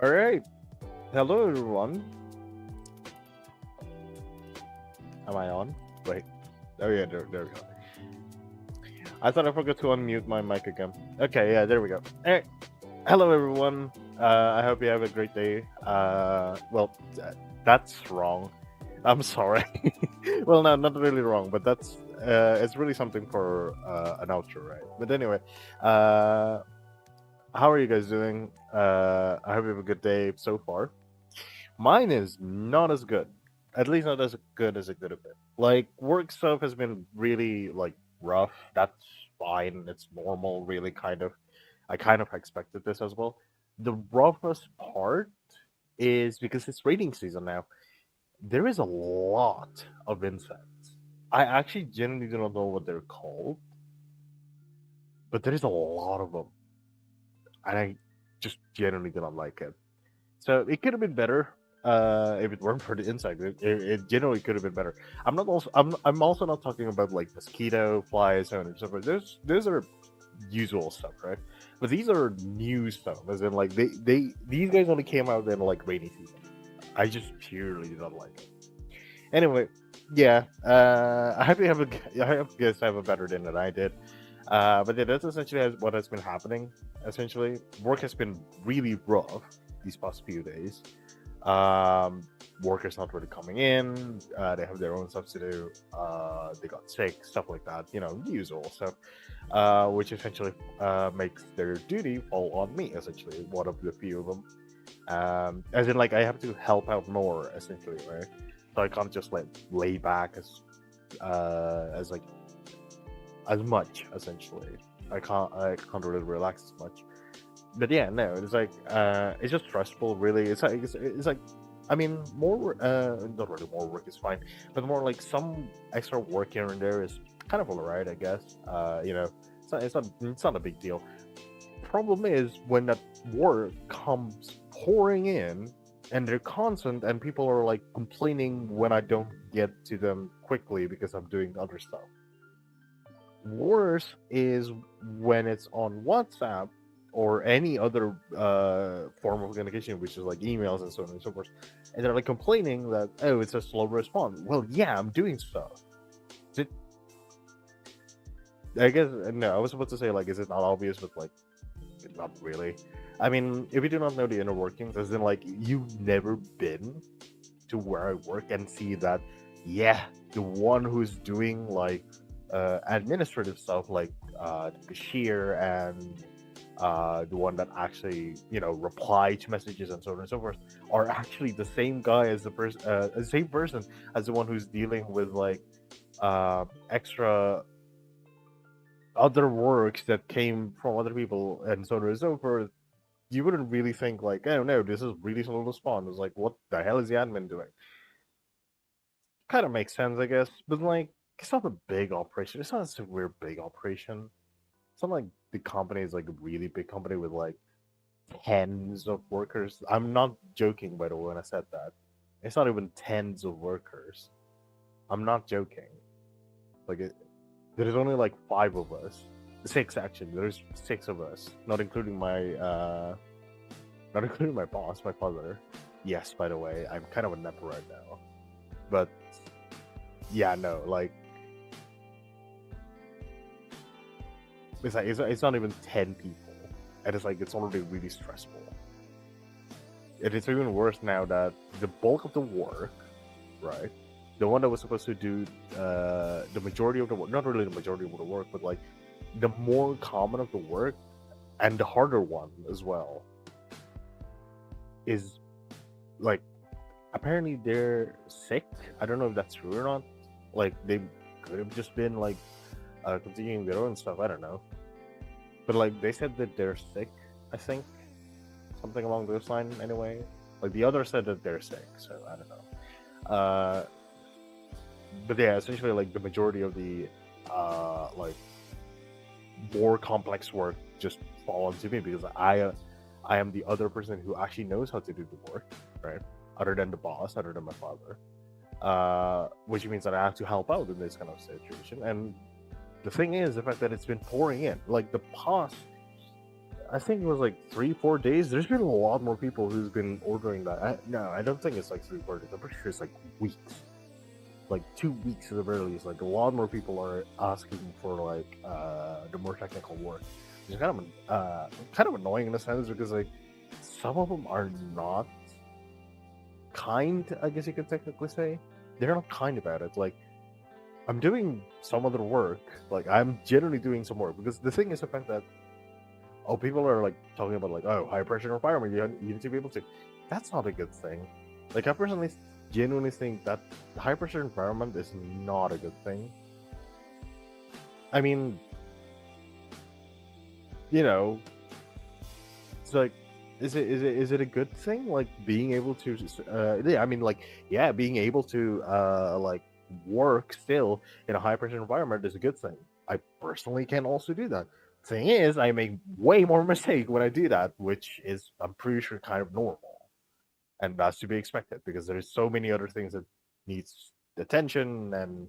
All right. Hello, everyone. Am I on? Wait. Oh, yeah, there we go. I thought I forgot to unmute my mic again. Okay, yeah, there we go. All right. Hello, everyone. I hope you have a great day. Well, that's wrong. I'm sorry. Well, no, not really wrong, but that's it's really something for an outro, right? But anyway, how are you guys doing? I hope you have a good day so far. Mine is not as good. At least not as good as it could have been. Like, work stuff has been really, like, rough. That's fine. It's normal, really, kind of. I kind of expected this as well. The roughest part is because it's rating season now. There is a lot of insects. I actually genuinely do not know what they're called, but there is a lot of them. And I just genuinely do not like it. So it could have been better if it weren't for the insect. It generally could have been better. I'm also not talking about like mosquito, flies, so on and so forth. Those are usual stuff, right? But these are new stuff, as in like these guys only came out in like rainy season. I just purely do not like it. Anyway, yeah. I hope I hope you guys have a better day than I did. But yeah, that's essentially what has been happening. Essentially, work has been really rough these past few days. Workers not really coming in. They have their own stuff to do. They got sick, stuff like that. You know, the usual stuff. Which essentially makes their duty fall on me. Essentially, one of the few of them. As in, like, I have to help out more. Essentially, right? So I can't just like lay back as like as much. Essentially, I can't really relax as much. But yeah, no, it's like it's just stressful. Really, it's like I mean, more not really more work is fine, but more like some extra work here and there is kind of alright, I guess. You know, it's not a big deal. Problem is when that work comes pouring in and they're constant, and people are like complaining when I don't get to them quickly because I'm doing other stuff. Worse is when it's on WhatsApp or any other form of communication, which is like emails and so on and so forth, and they're like complaining that, oh, it's a slow response. Well, yeah, I'm doing stuff. Is it? I guess no. I was supposed to say like, is it not obvious? But like, not really. I mean, if you do not know the inner workings, as in like you've never been to where I work and see that, yeah, the one who's doing like administrative stuff like the cashier and the one that actually reply to messages and so on and so forth, are actually the same guy as the same person as the one who's dealing with like extra other works that came from other people and so on and so forth. You wouldn't really think like, oh no, this is really slow to spawn. It's like, what the hell is the admin doing? Kind of makes sense, I guess, but like, it's not a big operation. It's not a super big operation. It's not like the company is like a really big company with like tens of workers. I'm not joking, by the way, when I said that. It's not even tens of workers. I'm not joking. Like, there's only like 5 of us. 6 actually. There's 6 of us, not including my boss, my father. Yes, by the way, I'm kind of a nepo right now. But yeah, no, like it's not even 10 people, and it's like it's already really stressful. It is even worse now that the bulk of the work, right? The one that was supposed to do the majority of the work, not really the majority of the work, but like the more common of the work and the harder one as well, is like apparently they're sick. I don't know if that's true or not. Like they could have just been like continuing their own stuff. I don't know, but like they said that they're sick. I think something along those lines. Anyway, like the other said that they're sick, so I don't know. But yeah, essentially, like the majority of the like more complex work just fall onto me because I am the other person who actually knows how to do the work, right? Other than the boss, other than my father, which means that I have to help out in this kind of situation. And the thing is, the fact that it's been pouring in, like the past, I think it was like 3-4 days. There's been a lot more people who's been ordering that. No, I don't think it's like 3-4 days. I'm pretty sure it's like weeks, like 2 weeks at the very least. Like a lot more people are asking for like the more technical work. It's kind of annoying in a sense because like some of them are not kind, I guess you could technically say. They're not kind about it. Like, I'm doing some other work. Like, I'm generally doing some work. Because the thing is the fact that, people are, like, talking about, like, high pressure environment, you need to be able to. That's not a good thing. Like, I personally genuinely think that high pressure environment is not a good thing. I mean, it's like, is it a good thing? Like being able to, yeah, I mean, like, yeah, being able to, like work still in a high pressure environment is a good thing. I personally can also do that. Thing is, I make way more mistake when I do that, which is, I'm pretty sure, kind of normal, and that's to be expected because there's so many other things that needs attention, and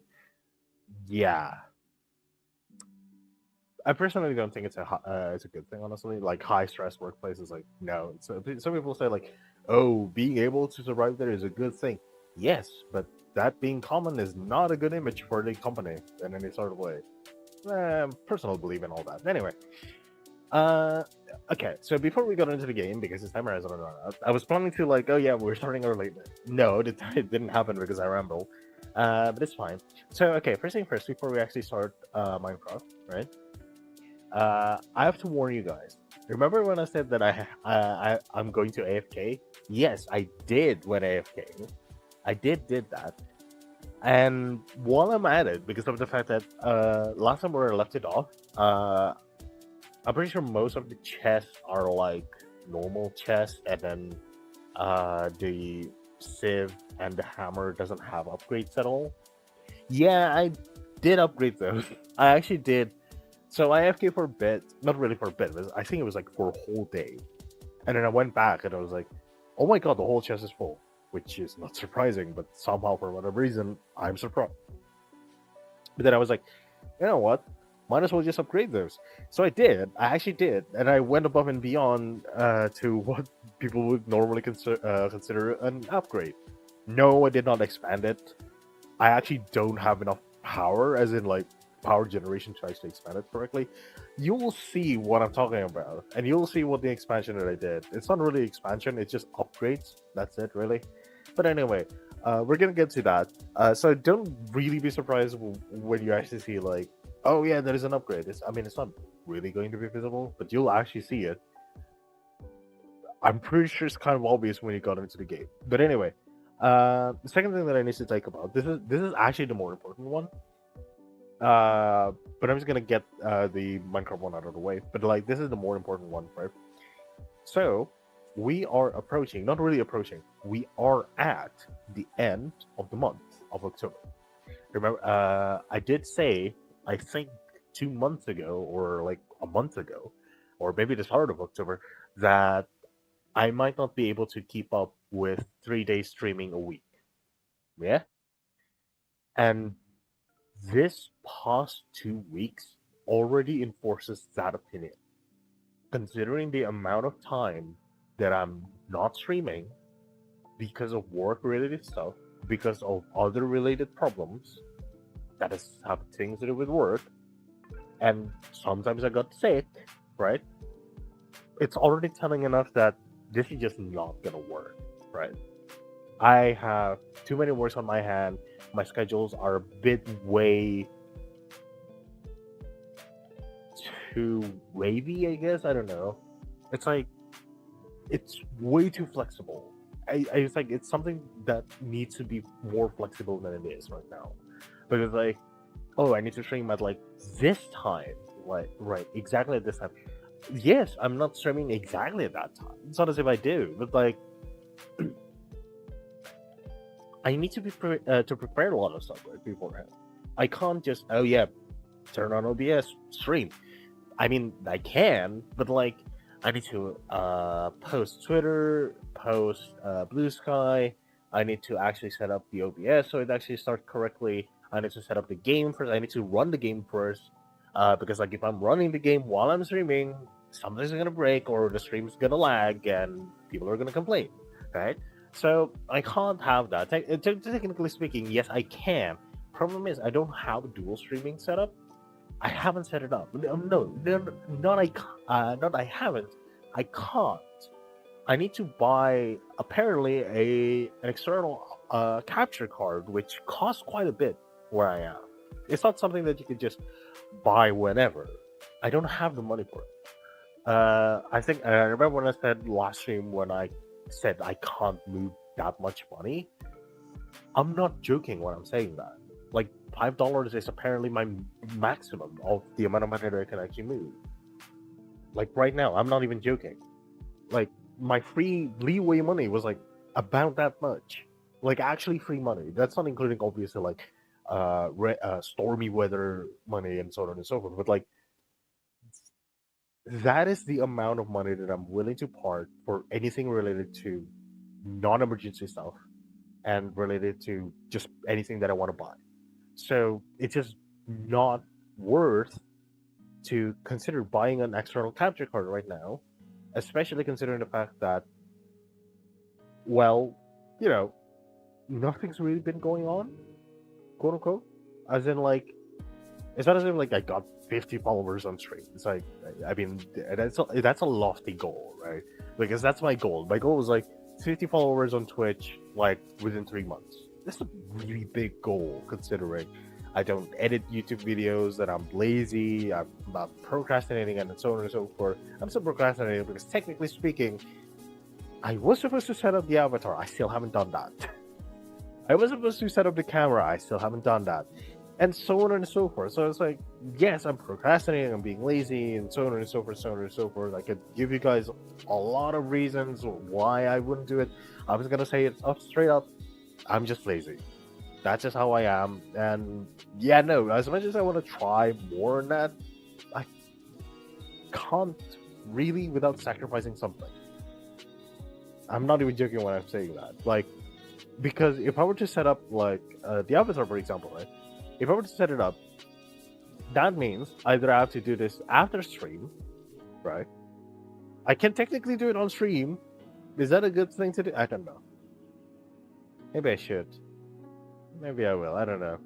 yeah, I personally don't think it's a good thing, honestly. Like high stress workplaces, like no. So some people say like, oh, being able to survive there is a good thing. Yes, but that being common is not a good image for the company in any sort of way. Personal belief and all that. Anyway, okay. So before we got into the game, because this timer hasn't run out, I was planning to like, oh yeah, we're starting early. No, it didn't happen because I ramble. But it's fine. So okay, first thing first, before we actually start Minecraft, right? I have to warn you guys. Remember when I said that I'm going to AFK? Yes, I did when AFK. I did that. And while I'm at it, because of the fact that last time where I left it off, I'm pretty sure most of the chests are like normal chests, and then the sieve and the hammer doesn't have upgrades at all. Yeah, I did upgrade those. I actually did. So I AFK for a bit, not really for a bit, but I think it was like for a whole day. And then I went back and I was like, oh my god, the whole chest is full. Which is not surprising, but somehow for whatever reason, I'm surprised. But then I was like, you know what? Might as well just upgrade those. So I did. I actually did. And I went above and beyond to what people would normally consider an upgrade. No, I did not expand it. I actually don't have enough power, as in like power generation to actually expand it correctly. You'll see what I'm talking about, and you'll see what the expansion that I did. It's not really expansion, it's just upgrades. That's it, really. But anyway, we're gonna get to that. So don't really be surprised when you actually see like, oh yeah, there is an upgrade. It's not really going to be visible, but you'll actually see it. I'm pretty sure it's kind of obvious when you got into the game. But anyway, the second thing that I need to talk about, this is actually the more important one. But I'm just gonna get the Minecraft one out of the way. But like, this is the more important one, right? So we are approaching, not really approaching. We are at the end of the month of October. Remember, I did say, I think 2 months ago, or like a month ago, or maybe the start of October, that I might not be able to keep up with 3 days streaming a week. Yeah? And this past 2 weeks already enforces that opinion. Considering the amount of time that I'm not streaming because of work related stuff, because of other related problems that have things to do with work, and sometimes I got sick, right? It's already telling enough that this is just not gonna work, right? I have too many works on my hand. My schedules are a bit way too wavy, I guess. I don't know. It's like, it's way too flexible. It's like, it's something that needs to be more flexible than it is right now. Because like, oh, I need to stream at like this time, like right, exactly at this time. Yes, I'm not streaming exactly at that time. It's not as if I do, but like, I need to be to prepare a lot of stuff right beforehand. I can't just, oh yeah, turn on OBS, stream. I mean, I can, but like, I need to post Twitter, post Blue Sky. I need to actually set up the OBS so it actually starts correctly. I need to set up the game first. I need to run the game first, because like, if I'm running the game while I'm streaming, something's gonna break or the stream's gonna lag and people are gonna complain, right? So I can't have that. Technically speaking, yes, I can. Problem is, I don't have a dual streaming setup. I haven't set it up. No, not I haven't. I can't. I need to buy apparently an external capture card, which costs quite a bit where I am. It's not something that you can just buy whenever. I don't have the money for it. I think I remember when I said last stream, when I said I can't move that much money. I'm not joking when I'm saying that. Like, $5 is apparently my maximum of the amount of money that I can actually move. Like right now, I'm not even joking. Like, my free leeway money was like about that much. Like, actually free money. That's not including obviously like stormy weather money and so on and so forth. But like, that is the amount of money that I'm willing to part for anything related to non-emergency stuff and related to just anything that I want to buy. So it's just not worth to consider buying an external capture card right now, especially considering the fact that, well, you know, nothing's really been going on, quote unquote. As in, like, it's not as if like I got 50 followers on stream. It's like, I mean, that's a lofty goal, right? Because that's my goal. My goal was like 50 followers on Twitch, like within 3 months. That's a really big goal, considering I don't edit YouTube videos, that I'm lazy, I'm not procrastinating, and so on and so forth. I'm still procrastinating because, technically speaking, I was supposed to set up the avatar. I still haven't done that. I was supposed to set up the camera. I still haven't done that. And so on and so forth. So it's like, yes, I'm procrastinating, I'm being lazy, and so on and so forth, so on and so forth. I could give you guys a lot of reasons why I wouldn't do it. I was gonna say it up straight up. I'm just lazy. That's just how I am. And yeah, no, as much as I want to try more on that, I can't really without sacrificing something. I'm not even joking when I'm saying that. Like, because if I were to set up like the avatar, for example, right? If I were to set it up, that means either I have to do this after stream, right? I can technically do it on stream. Is that a good thing to do? I don't know. Maybe I should. Maybe I will. I don't know.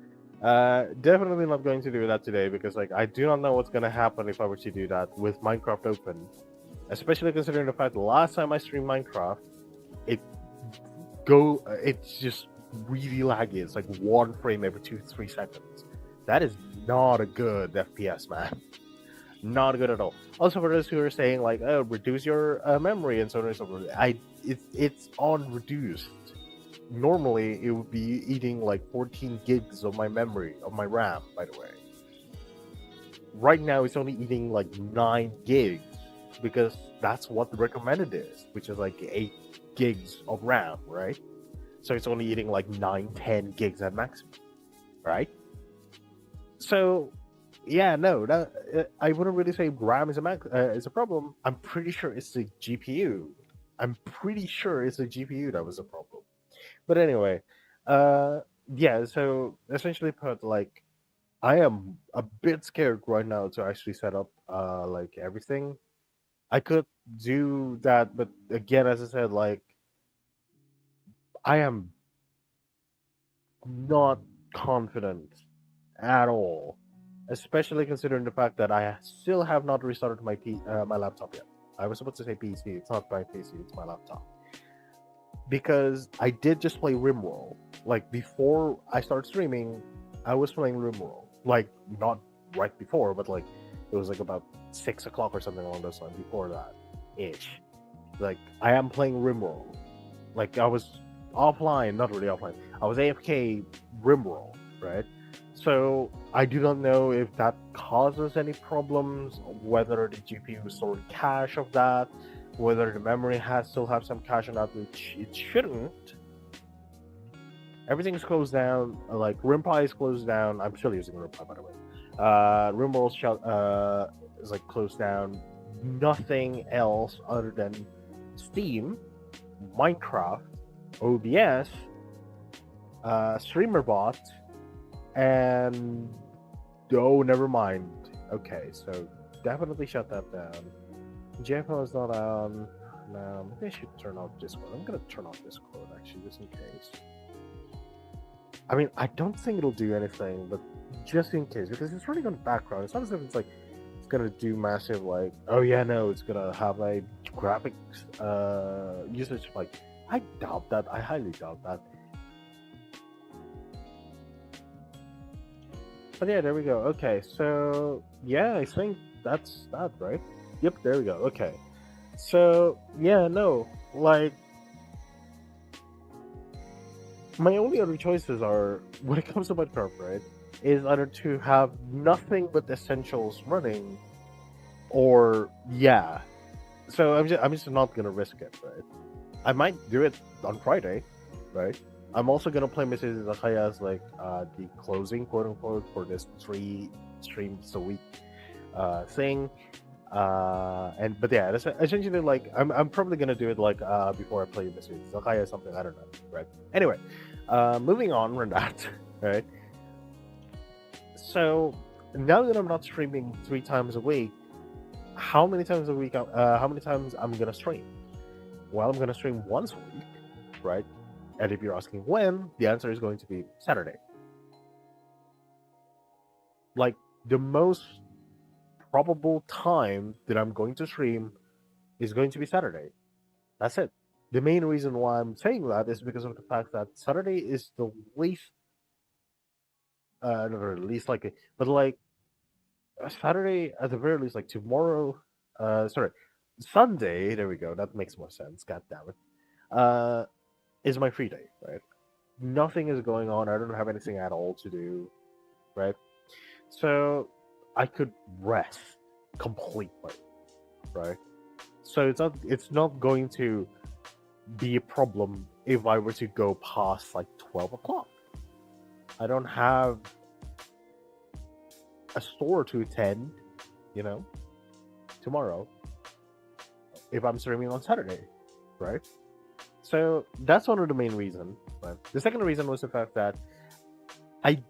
Definitely not going to do that today, because like, I do not know what's gonna happen if I were to do that with Minecraft open. Especially considering the fact the last time I streamed Minecraft, it's just really laggy. It's like 1 frame every 2-3 seconds. That is not a good FPS, man. Not good at all. Also, for those who are saying like, "Oh, reduce your memory" and so on and so forth, it's on reduced. Normally, it would be eating like 14 gigs of my memory of my RAM. By the way, right now it's only eating like 9 gigs because that's what the recommended is, which is like 8 gigs of RAM, right? So it's only eating like 9-10 gigs at maximum, right? So yeah, no, I wouldn't really say RAM is a problem. I'm pretty sure it's the GPU. I'm pretty sure it's the GPU that was a problem. But anyway, uh, yeah. So essentially, put like I am a bit scared right now to actually set up like everything. I could do that, but again, as I said, like I am not confident at all, especially considering the fact that I still have not restarted my laptop yet. I was supposed to say PC. It's not my PC. It's my laptop. Because I did just play RimWorld. Like before I started streaming, I was playing RimWorld. Like not right before, but like it was like about 6 o'clock or something along those lines. Before that, ish. Like I am playing RimWorld. Like I was offline, not really offline. I was AFK RimWorld, right? So I do not know if that causes any problems, whether the GPU stored cache of that, whether the memory has still have some cache on that, which it shouldn't. Everything's closed down. Like RimPy is closed down. I'm still using RimPy, by the way. RimWorld is like closed down. Nothing else other than Steam, Minecraft, OBS, StreamerBot, and oh, never mind. Okay, so definitely shut that down. JFO is not on. No, maybe I should turn off Discord. I'm gonna turn off Discord actually, just in case. I mean, I don't think it'll do anything, but just in case, because it's running on the background. It's not as if it's like it's gonna do massive like. Oh yeah, no, it's gonna have a graphics usage like. I doubt that. I highly doubt that. But yeah, there we go. Okay, so yeah, I think that's that, right? Yep, there we go. Okay. So yeah, no, like my only other choices are when it comes to Minecraft, right? Is either to have nothing but essentials running, or yeah. So I'm just not gonna risk it, right? I might do it on Friday, right? I'm also gonna play Mrs. Zakaya's like the closing quote unquote for this 3 streams a week thing. And but yeah, that's essentially like I'm probably gonna do it like before I play Mrs. Zakaya or something. I don't know, right? Anyway, moving on from that, right? So now that I'm not streaming 3 times a week, how many times a week? How many times I'm gonna stream? Well, I'm gonna stream once a week, right? And if you're asking when, the answer is going to be Saturday. Like the most probable time that I'm going to stream is going to be Saturday. That's it. The main reason why I'm saying that is because of the fact that Saturday is the least, not the least likely, but like Saturday at the very least, like tomorrow, sorry, Sunday. There we go. That makes more sense. God damn it. Is my free day, right? Nothing is going on. I don't have anything at all to do, right? So I could rest completely, right? So it's not going to be a problem if I were to go past like 12 o'clock. I don't have a store to attend, you know, tomorrow if I'm streaming on Saturday, right? So that's one of the main reasons. Right? The second reason was the fact that I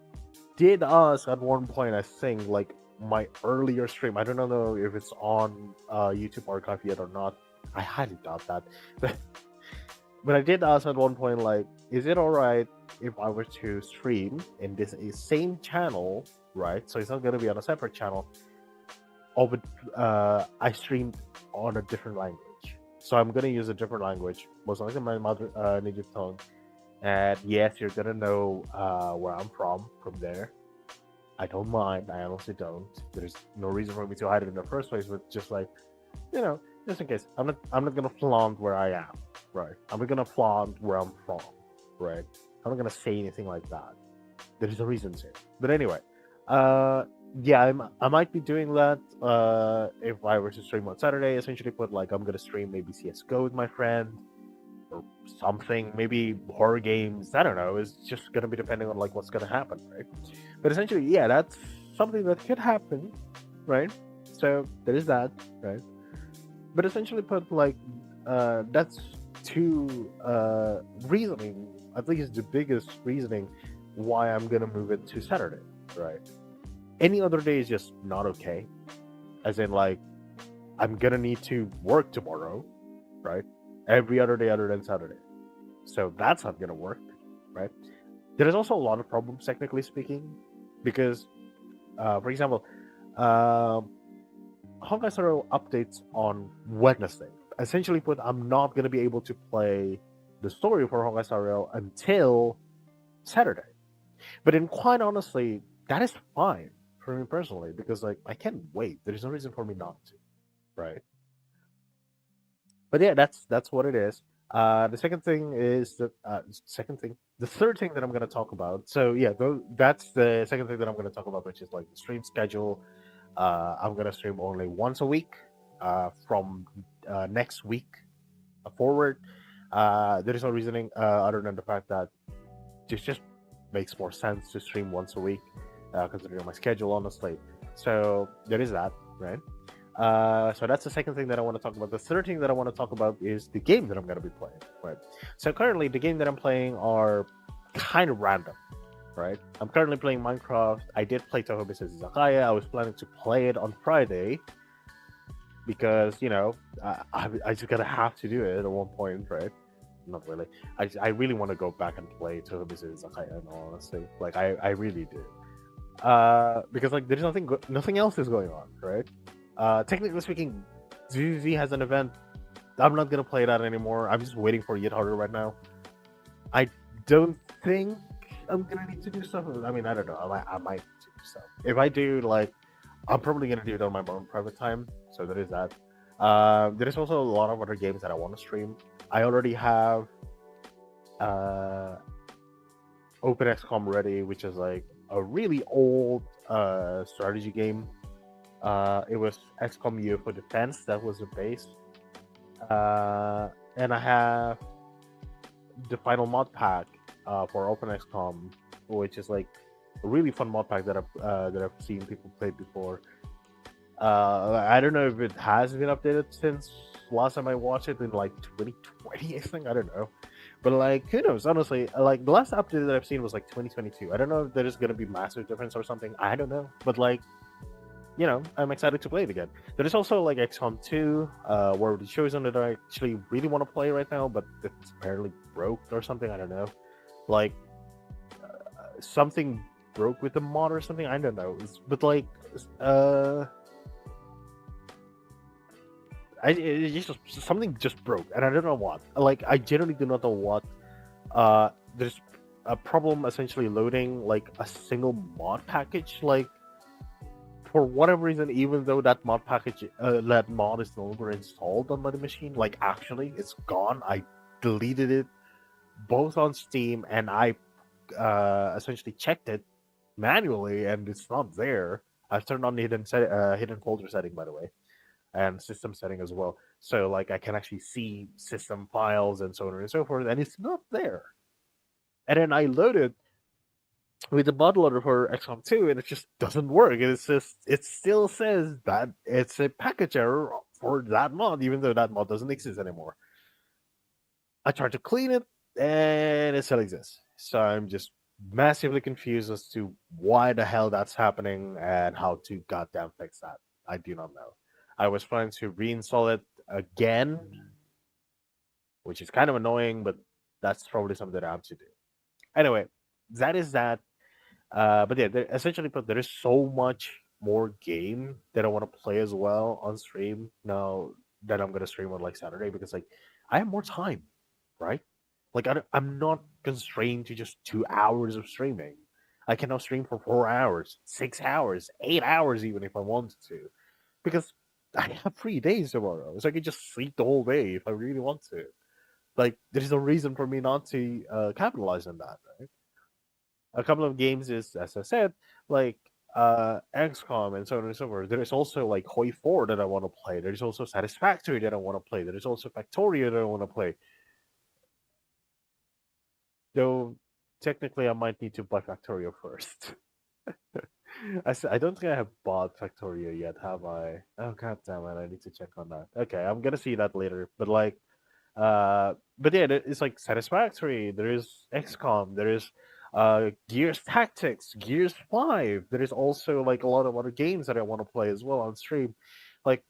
did ask at one point, I think, like my earlier stream. I don't know if it's on YouTube archive yet or not. I highly doubt that. But I did ask at one point, like, is it alright if I were to stream in this same channel, right? So it's not going to be on a separate channel. But I streamed on a different language. So I'm going to use a different language, most likely my mother native tongue. And yes, you're going to know where I'm from there. I don't mind. I honestly don't. There's no reason for me to hide it in the first place. But just like, you know, just in case, I'm not gonna flaunt where I am, right? I'm not gonna flaunt where I'm from, right? I'm not gonna say anything like that. There's a reason to. But anyway, uh, yeah, I might be doing that. If I were to stream on Saturday, essentially, put like I'm gonna stream maybe CS:GO with my friend or something, maybe horror games. I don't know. It's just gonna be depending on like what's gonna happen, right? But essentially, yeah, that's something that could happen, right? So there is that, right? But essentially, put like that's two reasoning. At least the biggest reasoning why I'm gonna move it to Saturday, right? Any other day is just not okay. As in, like I'm gonna need to work tomorrow, right? Every other day other than Saturday. So that's not gonna work, right? There is also a lot of problems, technically speaking, because, for example, um Honkai Star Rail updates on Wednesday. Essentially put, I'm not gonna be able to play the story for Honkai Star Rail until Saturday. But then, quite honestly, that is fine for me personally because like I can't wait. There is no reason for me not to, right? But yeah, that's what it is. The second thing is the third thing that I'm gonna talk about. So yeah, that's the second thing that I'm gonna talk about, which is like the stream schedule. I'm gonna stream only once a week from next week forward. There is no reasoning other than the fact that it just makes more sense to stream once a week, considering my schedule, honestly. So there is that, right? So that's the second thing that I want to talk about. The third thing that I want to talk about is the game that I'm going to be playing, right? So currently, the game that I'm playing are kind of random, right? I'm currently playing Minecraft. I did play Toho Business Izakaya. I was planning to play it on Friday because, I just gotta have to do it at one point, right? Not really. I really want to go back and play Toho Business Izakaya, in all honesty. Like, I really do. Because like there's nothing else is going on, right? Technically speaking, ZZ has an event. I'm not gonna play that anymore. I'm just waiting for Yet Harder right now. I don't think I'm gonna need to do stuff. I mean, I don't know. I might do stuff. If I do, like, I'm probably gonna do it on my own private time. So there is that. There is also a lot of other games that I want to stream. I already have uh, OpenXCom ready, which is like a really old strategy game. It was XCOM UFO Defense, that was the base. And I have the final mod pack for OpenXCom, which is like a really fun mod pack that I've seen people play before. I don't know if it has been updated since last time I watched it in like 2020, I think. I don't know. But like, who knows? Honestly, like the last update that I've seen was like 2022. I don't know if there is gonna be massive difference or something. I don't know. But like, I'm excited to play it again. There is also like XCOM 2, where the Chosen that I actually really want to play right now, but it's apparently broke or something. I don't know. Like, something broke with the mod or something. I don't know. But like, it's just something just broke, and I don't know what. Like, I generally do not know what. There's a problem essentially loading like a single mod package, like for whatever reason, even though that mod is no longer installed on my machine, like actually it's gone. I deleted it both on Steam, and I essentially checked it manually, and it's not there. I've turned on the hidden folder setting, by the way, and system setting as well. So like I can actually see system files and so on and so forth, and it's not there. And then I loaded with the mod loader for XCOM 2, and it just doesn't work. It still says that it's a package error for that mod, even though that mod doesn't exist anymore. I tried to clean it, and it still exists. So I'm just massively confused as to why the hell that's happening and how to goddamn fix that. I do not know. I was trying to reinstall it again, which is kind of annoying, but that's probably something that I have to do. Anyway, that is that. But yeah, essentially, but there is so much more game that I want to play as well on stream now that I'm gonna stream on like Saturday because like I have more time, right? Like I'm not constrained to just 2 hours of streaming. I can now stream for 4 hours, 6 hours, 8 hours, even if I wanted to, because I have 3 days tomorrow, so I can just sleep the whole day if I really want to. Like, there's no reason for me not to capitalize on that, right? A couple of games is, as I said, like XCOM and so on and so forth. There's also like Hoi 4 that I want to play. There's also Satisfactory that I want to play. There's also Factorio that I want to play. Though technically I might need to buy Factorio first. I don't think I have bought Factorio yet, have I? Oh god damn it, I need to check on that. Okay, I'm gonna see that later. But like but yeah, it's like Satisfactory, there is XCOM, there is Gears Tactics, Gears 5. There is also like a lot of other games that I want to play as well on stream. Like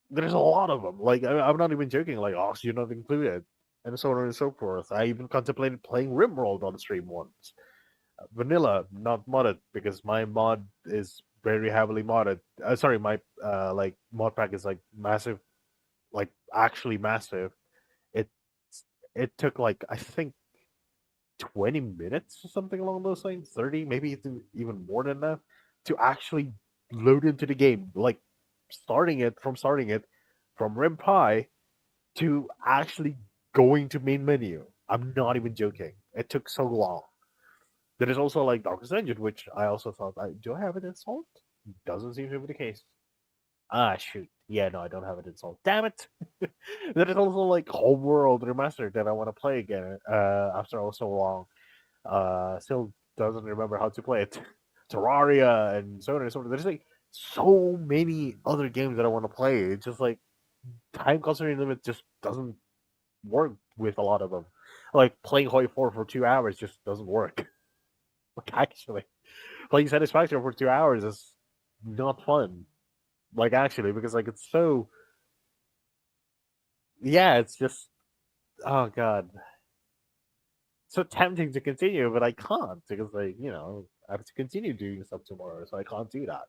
there's a lot of them. Like I'm not even joking. Like oh, so you're not included, and so on and so forth. I even contemplated playing RimWorld on stream once. Vanilla, not modded, because my mod is very heavily modded. Sorry, my like mod pack is like massive, like actually massive. It it took like I think 20 minutes or something along those lines, 30, maybe even more than that, to actually load into the game. Like starting it from RimPie to actually going to main menu. I'm not even joking. It took so long. There is also like Darkest Dungeon, which I also thought, do I have it installed? Doesn't seem to be the case. Ah, shoot. Yeah, no, I don't have it installed. Damn it! There is also like Homeworld Remastered that I want to play again after so long. Still doesn't remember how to play it. Terraria and so on and so forth. There's like so many other games that I want to play. It's just like time consuming limit just doesn't work with a lot of them. Like playing Hoi 4 for 2 hours just doesn't work. Like actually, playing Satisfaction for 2 hours is not fun. Like actually, because like it's so yeah, it's just oh god, so tempting to continue, but I can't because like I have to continue doing stuff tomorrow, so I can't do that.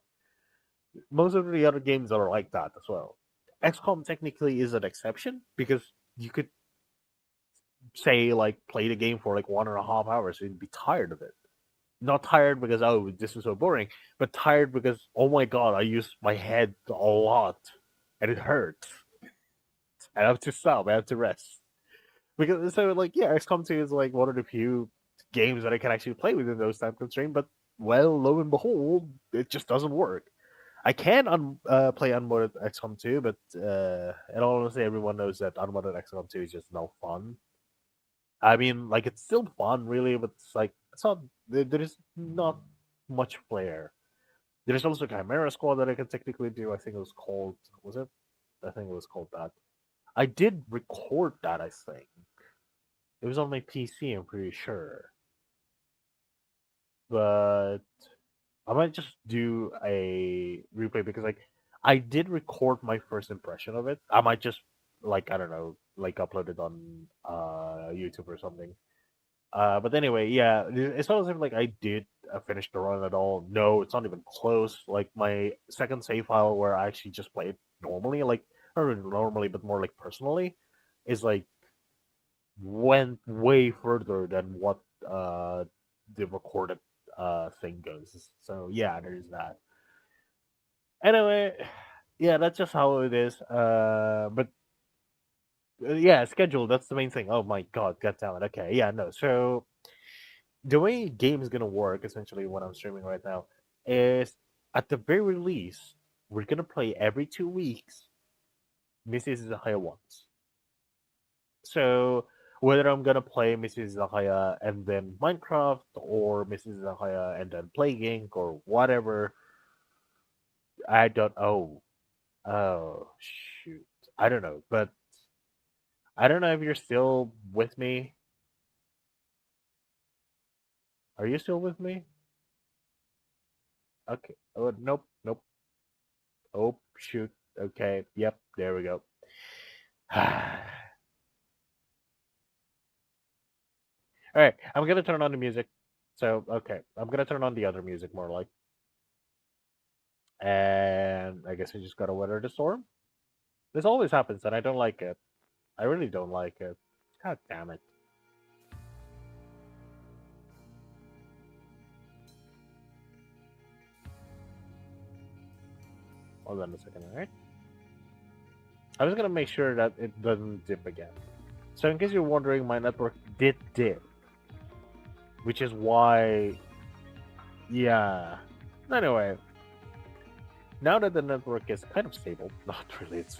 Most of the other games are like that as well. XCOM technically is an exception because you could say like play the game for like 1.5 hours and be tired of it. Not tired because oh this is so boring, but tired because oh my god I use my head a lot and it hurts. I have to stop. I have to rest. Because so like yeah, XCOM 2 is like one of the few games that I can actually play within those time constraints. But well, lo and behold, it just doesn't work. I can play unmodded XCOM 2, but in all honesty, everyone knows that unmodded XCOM 2 is just no fun. I mean, like it's still fun, really, but it's like it's not. There is not much flair. There's also Chimera Squad that I can technically do. I think it was called. Was it? I think it was called that. I did record that. I think it was on my PC. I'm pretty sure, but I might just do a replay because like I did record my first impression of it. I might just like I don't know, like upload it on YouTube or something. But anyway, yeah, it's not as if like I did finish the run at all. No, it's not even close. Like my second save file where I actually just play it normally, like not really normally, but more like personally, is like went way further than what the recorded thing goes. So yeah, there's that. Anyway, yeah, that's just how it is. But yeah, schedule. That's the main thing. Oh my god, god damn it. Okay, yeah, no. So the way game is gonna work essentially when I'm streaming right now is at the very least we're gonna play every 2 weeks. Mrs. Zahaya once. So whether I'm gonna play Mrs. Zahaya and then Minecraft or Mrs. Zahaya and then Plague Inc. or whatever, I don't know. Oh shoot, I don't know, but I don't know if you're still with me. Are you still with me? Okay. Oh nope, nope. Oh shoot. Okay. Yep. There we go. All right. I'm gonna turn on the music. So okay, I'm gonna turn on the other music more like, and I guess we just gotta weather the storm. This always happens, and I don't like it. I really don't like it. God damn it. Hold on a second, alright? I'm just gonna make sure that it doesn't dip again. So in case you're wondering, my network did dip, which is why, yeah. Anyway, now that the network is kind of stable, not really, it's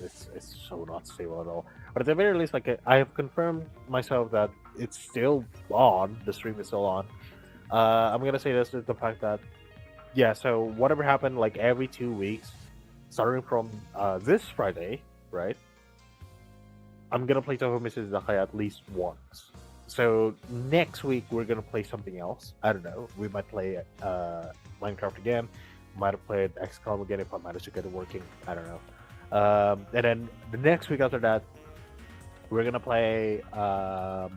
so not stable at all. But at the very least, like I have confirmed myself that it's still on. The stream is still on. I'm gonna say this is the fact that yeah. So whatever happened, like every 2 weeks, starting from this Friday, right? I'm gonna play Toho Mrs. Zakaya at least once. So next week we're gonna play something else. I don't know. We might play Minecraft again. Might have played XCOM again if I manage to get it working. I don't know. And then the next week after that, we're gonna play Toho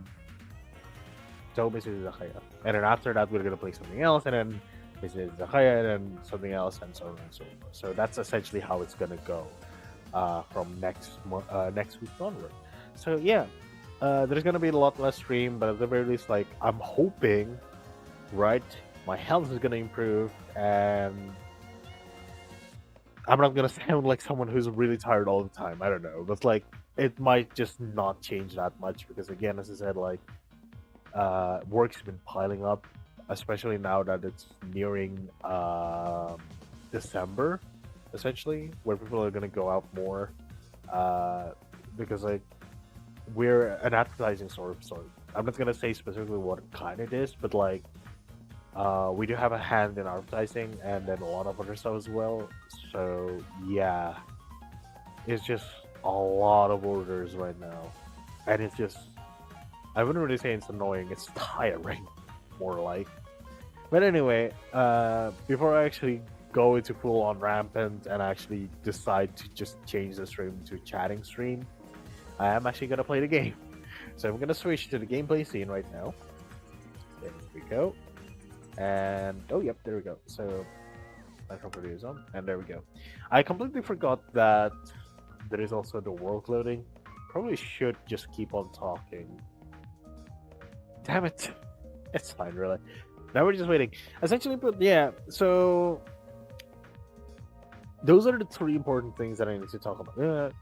Mrs. Zakaya. And then after that, we're gonna play something else. And then Mrs. Zakaya, and then something else, and so on and so forth. So that's essentially how it's gonna go from next week onward. So yeah, there's gonna be a lot less stream, but at the very least, like I'm hoping, right, my health is gonna improve, and I'm not gonna sound like someone who's really tired all the time. I don't know, but like it might just not change that much because again, as I said, like work's been piling up, especially now that it's nearing December, essentially, where people are gonna go out more, because like we're an advertising sort of sort. I'm not gonna say specifically what kind it is, but like we do have a hand in advertising and then a lot of other stuff as well. So yeah, it's just a lot of orders right now, and it's just I wouldn't really say it's annoying. It's tiring, more like. But anyway, before I actually go into full on rampant and actually decide to just change the stream to a chatting stream, I am actually gonna play the game. So I'm gonna switch to the gameplay scene right now. There we go. And oh yep, there we go. So my property is on, and there we go. I completely forgot that there is also the world loading. Probably should just keep on talking. Damn it. It's fine, really. Now we're just waiting. Essentially, but yeah, so those are the three important things that I need to talk about.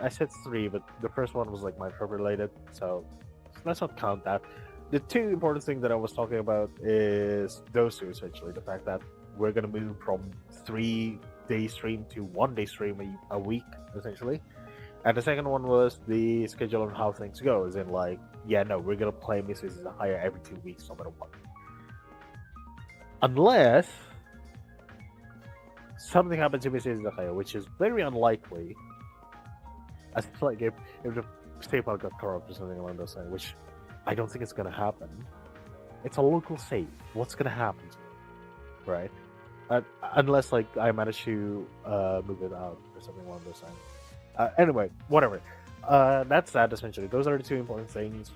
I said three, but the first one was like Minecraft related, so let's not count that. The two important things that I was talking about is those two essentially. The fact that we're gonna move from 3-day stream to 1-day stream a week, essentially. And the second one was the schedule on how things go. As in, like, yeah, no, we're gonna play Mrs. Zahaya every 2 weeks, no matter what. Unless something happens to Mrs. Zahaya, which is very unlikely. As like if the save file got corrupt or something along those lines, which I don't think it's gonna happen. It's a local save. What's gonna happen to it, right? Unless like I manage to move it out or something along those lines. Anyway, whatever. That's that essentially. Those are the two important things.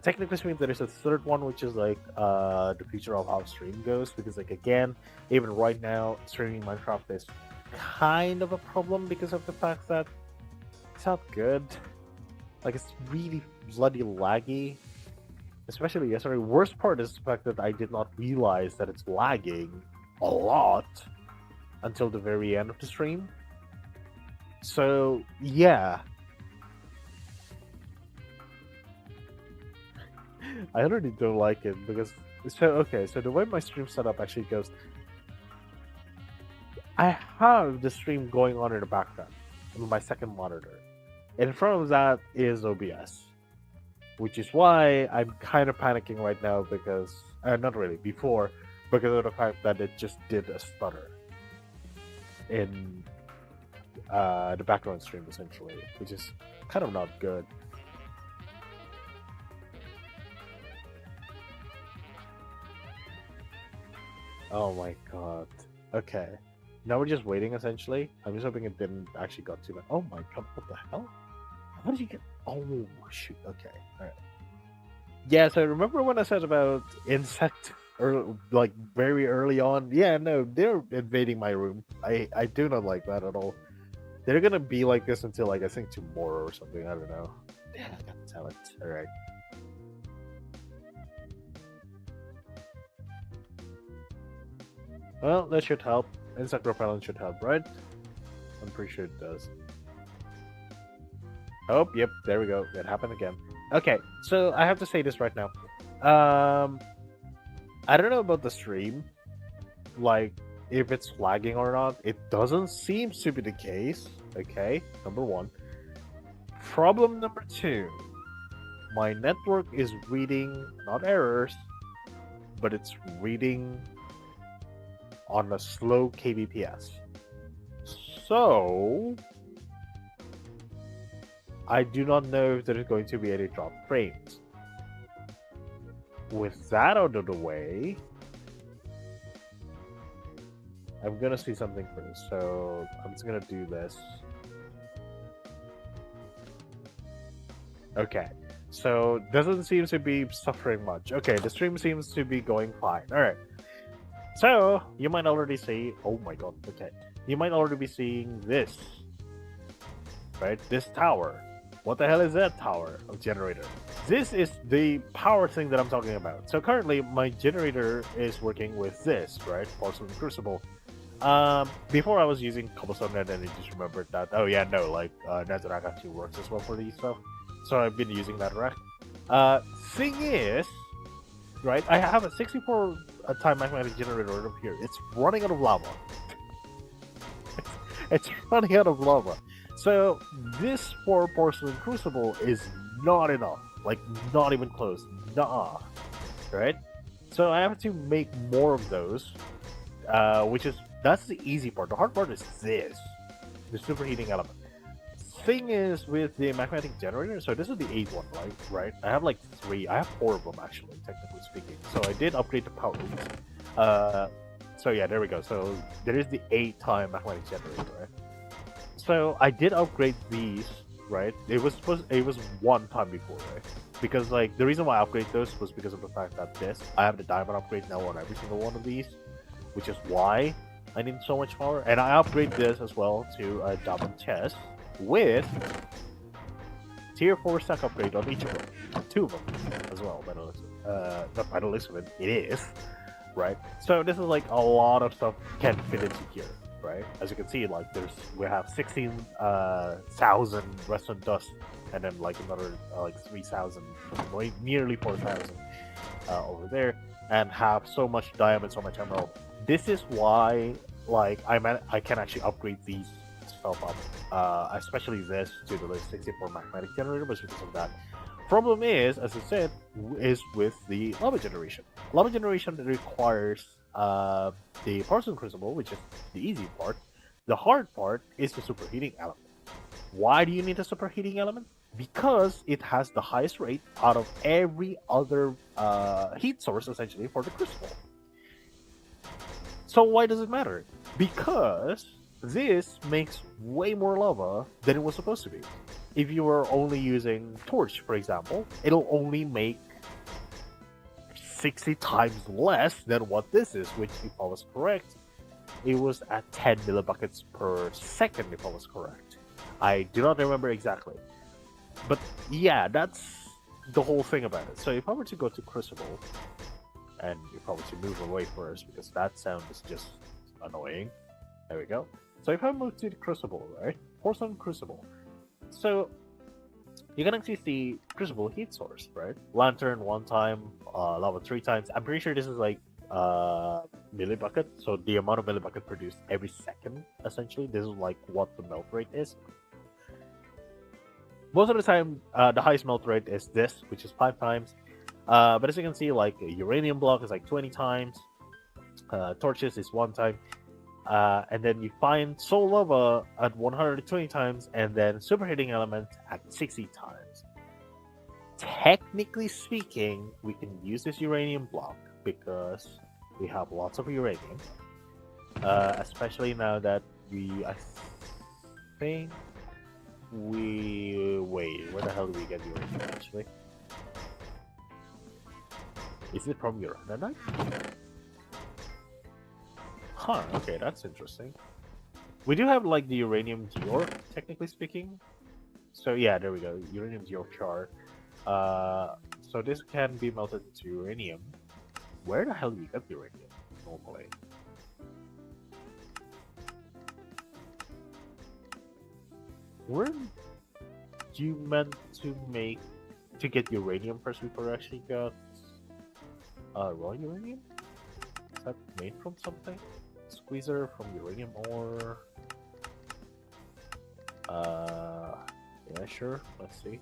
Technically speaking, there is a third one, which is like the future of how stream goes. Because like again, even right now, streaming Minecraft is kind of a problem because of the fact that it's not good. Like it's really bloody laggy. Especially yesterday. Worst part is the fact that I did not realize that it's lagging a lot until the very end of the stream. So yeah. I already don't like it because so the way my stream setup actually goes, I have the stream going on in the background on my second monitor. In front of that is OBS, which is why I'm kind of panicking right now because not really before, because of the fact that it just did a stutter in the background stream essentially, which is kind of not good. Oh my god. Okay. Now we're just waiting essentially. I'm just hoping it didn't actually got too bad. Oh my god, what the hell? How did you get oh shoot, okay. Alright. Yeah, so remember when I said about insect or like very early on? Yeah, no, they're invading my room. I do not like that at all. They're gonna be like this until like I think tomorrow or something, I don't know. Yeah, God damn it. Alright. Well, that should help. Insect repellent should help, right? I'm pretty sure it does. Oh, yep, there we go. It happened again. Okay, so I have to say this right now. I don't know about the stream, like if it's flagging or not. It doesn't seem to be the case. Okay, number one. Problem number two. My network is reading not errors, but it's reading on a slow kbps. So I do not know if there is going to be any drop frames. With that out of the way, I'm gonna see something first. So I'm just gonna do this. Okay, so doesn't seem to be suffering much. Okay, the stream seems to be going fine. All right. So you might already see. Oh my god. Okay, you might already be seeing this, right? This tower. What the hell is that tower of generator? This is the power thing that I'm talking about. So currently my generator is working with this, right? Porcelain Crucible. Before I was using cobblestone and then I just remembered that, oh yeah, no, like, netherrack actually works as well for these stuff. So I've been using netherrack. Thing is, right, I have a 64 time magnetic generator over here. It's running out of lava. It's running out of lava. So this for Porcelain Crucible is not enough. Like, not even close. Nah. Right? So I have to make more of those, that's the easy part. The hard part is this, the superheating element. Thing is with the magnetic generator, so this is the 8th one, right? I have like 3, I have 4 of them actually, technically speaking. So I did upgrade the power. So yeah, there we go. So there is the 8-time magnetic generator, right? So I did upgrade these, right? It was 1 time before, right? Because like the reason why I upgrade those was because of the fact that I have the diamond upgrade now on every single one of these, which is why I need so much power. And I upgrade this as well to a diamond chest with tier 4 stack upgrade on each of them. 2 of them as well, by the looks of it. Not by the looks of it, it is, right? So this is like a lot of stuff can fit into here, right? As you can see, like we have 16,000 redstone dust, and then like another like 3,000, nearly 4,000 over there, and have so much diamond, so much emerald. This is why, like, I can actually upgrade these stuff up, especially this to the 64 magnetic generator, but because of that. Problem is, as I said, is with the lava generation. Lava generation requires the porcelain crucible, which is the easy part. The hard part is the superheating element. Why do you need a superheating element? Because it has the highest rate out of every other heat source, essentially, for the crucible. So why does it matter? Because this makes way more lava than it was supposed to be. If you were only using torch, for example, it'll only make 60 times less than what this is, which, if I was correct, it was at 10 millibuckets per second, if I was correct. I do not remember exactly. But yeah, that's the whole thing about it. So if I were to go to Crucible, and if I were to move away first, because that sound is just annoying. There we go. So if I move to the Crucible, right? Porcelain Crucible. So you can actually see Crucible heat source, right? Lantern 1 time, lava 3 times. I'm pretty sure this is like millibucket. So the amount of millibucket produced every second, essentially. This is like what the melt rate is. Most of the time, the highest melt rate is this, which is 5 times. But as you can see, like a uranium block is like 20 times. Torches is 1 time. And then you find soul lava at 120 times, and then superheating element at 60 times. Technically speaking, we can use this uranium block because we have lots of uranium. Especially now that I think wait, where the hell do we get uranium actually? Is it from Uranite? Huh, okay, that's interesting. We do have like the uranium GeOre, technically speaking. So yeah, there we go, uranium GeOre char. So this can be melted into uranium. Where the hell do we get uranium normally? weren't you meant to get uranium first before you actually got raw uranium? Is that made from something? Squeezer from uranium ore. Yeah, sure. Let's see.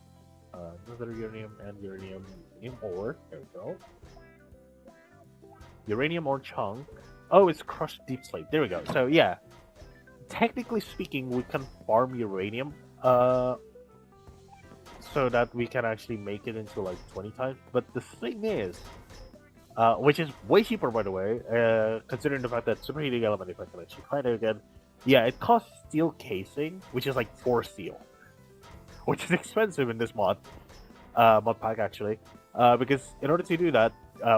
Another uranium and uranium ore. There we go. Uranium ore chunk. Oh, it's crushed deep slate. There we go. So yeah, technically speaking, we can farm uranium. So that we can actually make it into like 20 times. But the thing is, which is way cheaper by the way, considering the fact that superheating element, if I can actually find it again, yeah, it costs steel casing, which is like 4 steel, which is expensive in this mod pack actually, because in order to do that,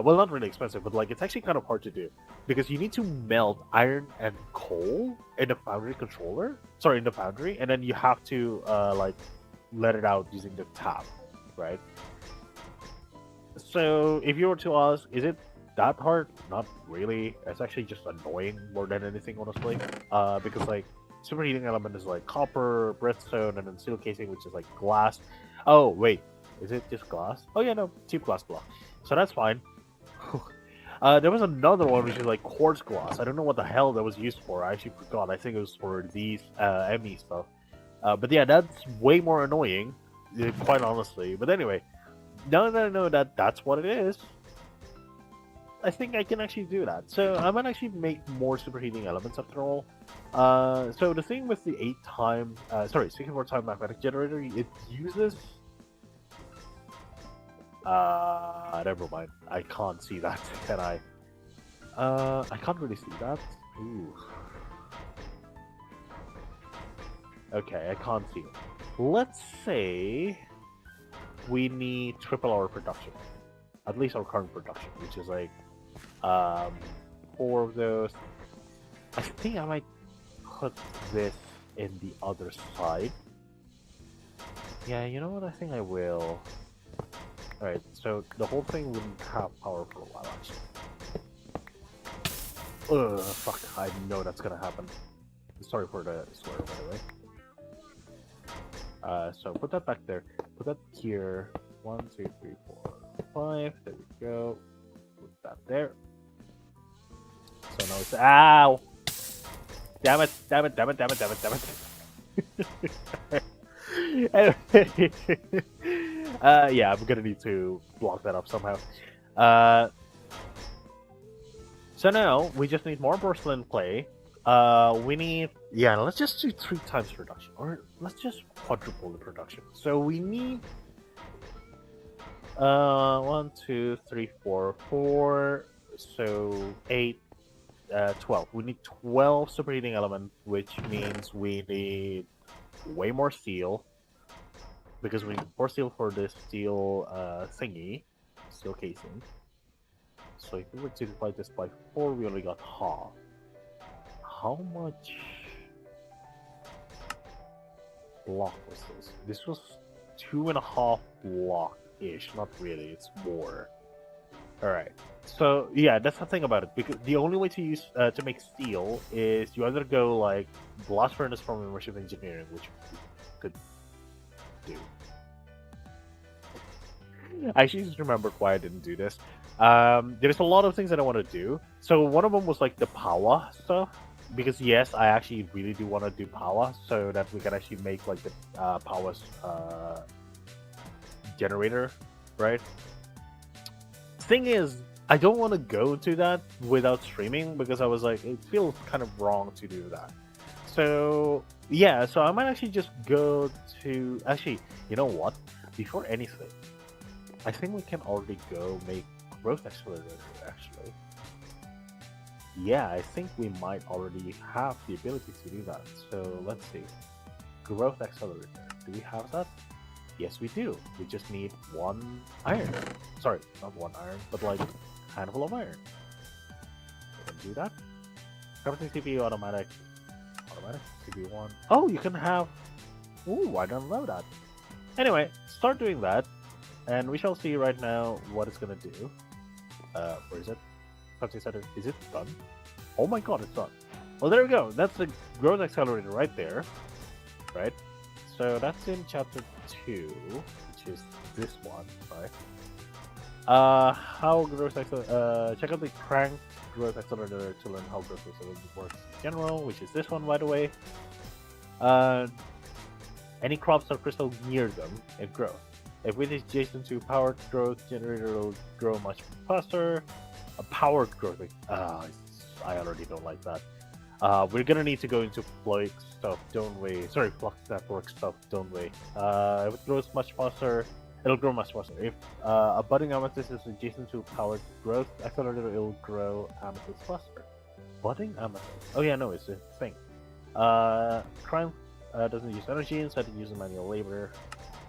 well, not really expensive, but like it's actually kind of hard to do because you need to melt iron and coal in the foundry controller, sorry, in the foundry, and then you have to like let it out using the tap, right? So if you were to ask, is it that hard? Not really. It's actually just annoying more than anything, honestly. Because like superheating element is like copper, redstone, and then steel casing, which is like glass. Oh wait, is it just glass? Oh yeah, no, cheap glass block. So that's fine. There was another one which is like quartz glass. I don't know what the hell that was used for. I actually forgot. I think it was for these ME stuff. But yeah, that's way more annoying, quite honestly. But anyway, now that I know that that's what it is, I think I can actually do that. So I might actually make more superheating elements after all. So the thing with the 64 time magnetic generator, it uses... never mind. I can't see that, can I? I can't really see that. Ooh. Okay, I can't see it. Let's say we need triple our production. At least our current production, which is like 4 of those. I think I might put this in the other side. Yeah, you know what? I think I will. Alright, so the whole thing wouldn't have power for a while, actually. Ugh, fuck, I know that's gonna happen. Sorry for the swear, by the way. So put that back there. Put that here. 1, 2, 3, 4, 5. There we go. Put that there. So now it's... Ow! Damn it, damn it, damn it, damn it, damn it, damn it. Anyway. Yeah, I'm gonna need to block that up somehow. So now we just need more porcelain clay. We need, yeah, let's just do 3 times production, or let's just quadruple the production. So we need 1, 2, 3, 4, 4, so 8, 12. We need 12 superheating elements, which means we need way more steel. Because we need 4 steel for this steel thingy, steel casing. So if we were to divide this by 4, we only got half. How much block was this? This was 2.5 block-ish, not really, it's more. Alright, so yeah, that's the thing about it, because the only way to use to make steel is you either go like blast furnace from immersive engineering, which we could do. I actually just remembered why I didn't do this. There's a lot of things that I want to do. So one of them was like the power stuff. Because yes, I actually really do want to do power so that we can actually make like the power generator, right? Thing is, I don't want to go to that without streaming because I was like, it feels kind of wrong to do that. So yeah, so I might actually just go to, actually, you know what? Before anything, I think we can already go make growth accelerator actually. Yeah, I think we might already have the ability to do that. So let's see. Growth accelerator. Do we have that? Yes, we do. We just need 1 iron. Sorry, not 1 iron, but like a handful of iron. We can do that. Crafting CPU automatic. Automatic CPU 1. Oh, you can have. Ooh, I don't know that. Anyway, start doing that, and we shall see right now what it's gonna do. Where is it? Is it done? Oh my god, it's done. Well, there we go. That's the growth accelerator right there. Right? so that's in chapter 2, which is this one, right? How growth check out the crank growth accelerator to learn how growth accelerator works in general, which is this one, by the way. Any crops or crystal near them, it grows. If it is adjacent to powered growth generator, will grow much faster. A powered growth, I already don't like that. We're gonna need to go into Flux stuff, don't we? Sorry, Flux network stuff, don't we? If it grows much faster, it'll grow much faster. If a budding amethyst is adjacent to powered growth accelerator, it'll grow amethyst faster. Budding amethyst? Oh yeah, no, it's a thing. Crime doesn't use energy, instead it uses manual labor.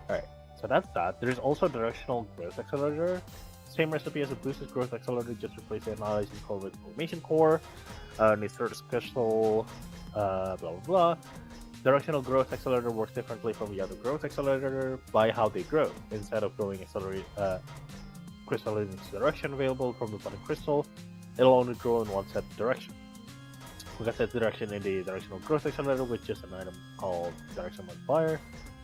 Alright, so that's that. There's also a directional growth accelerator. Same recipe as a boosted growth accelerator, just replace the analyzing core with formation core. Needs sort of special, blah blah blah. Directional growth accelerator works differently from the other growth accelerator by how they grow. Instead of growing crystal in its direction available from the budding crystal, it'll only grow in one set direction. We got that direction in the directional growth accelerator with just an item called direction modifier.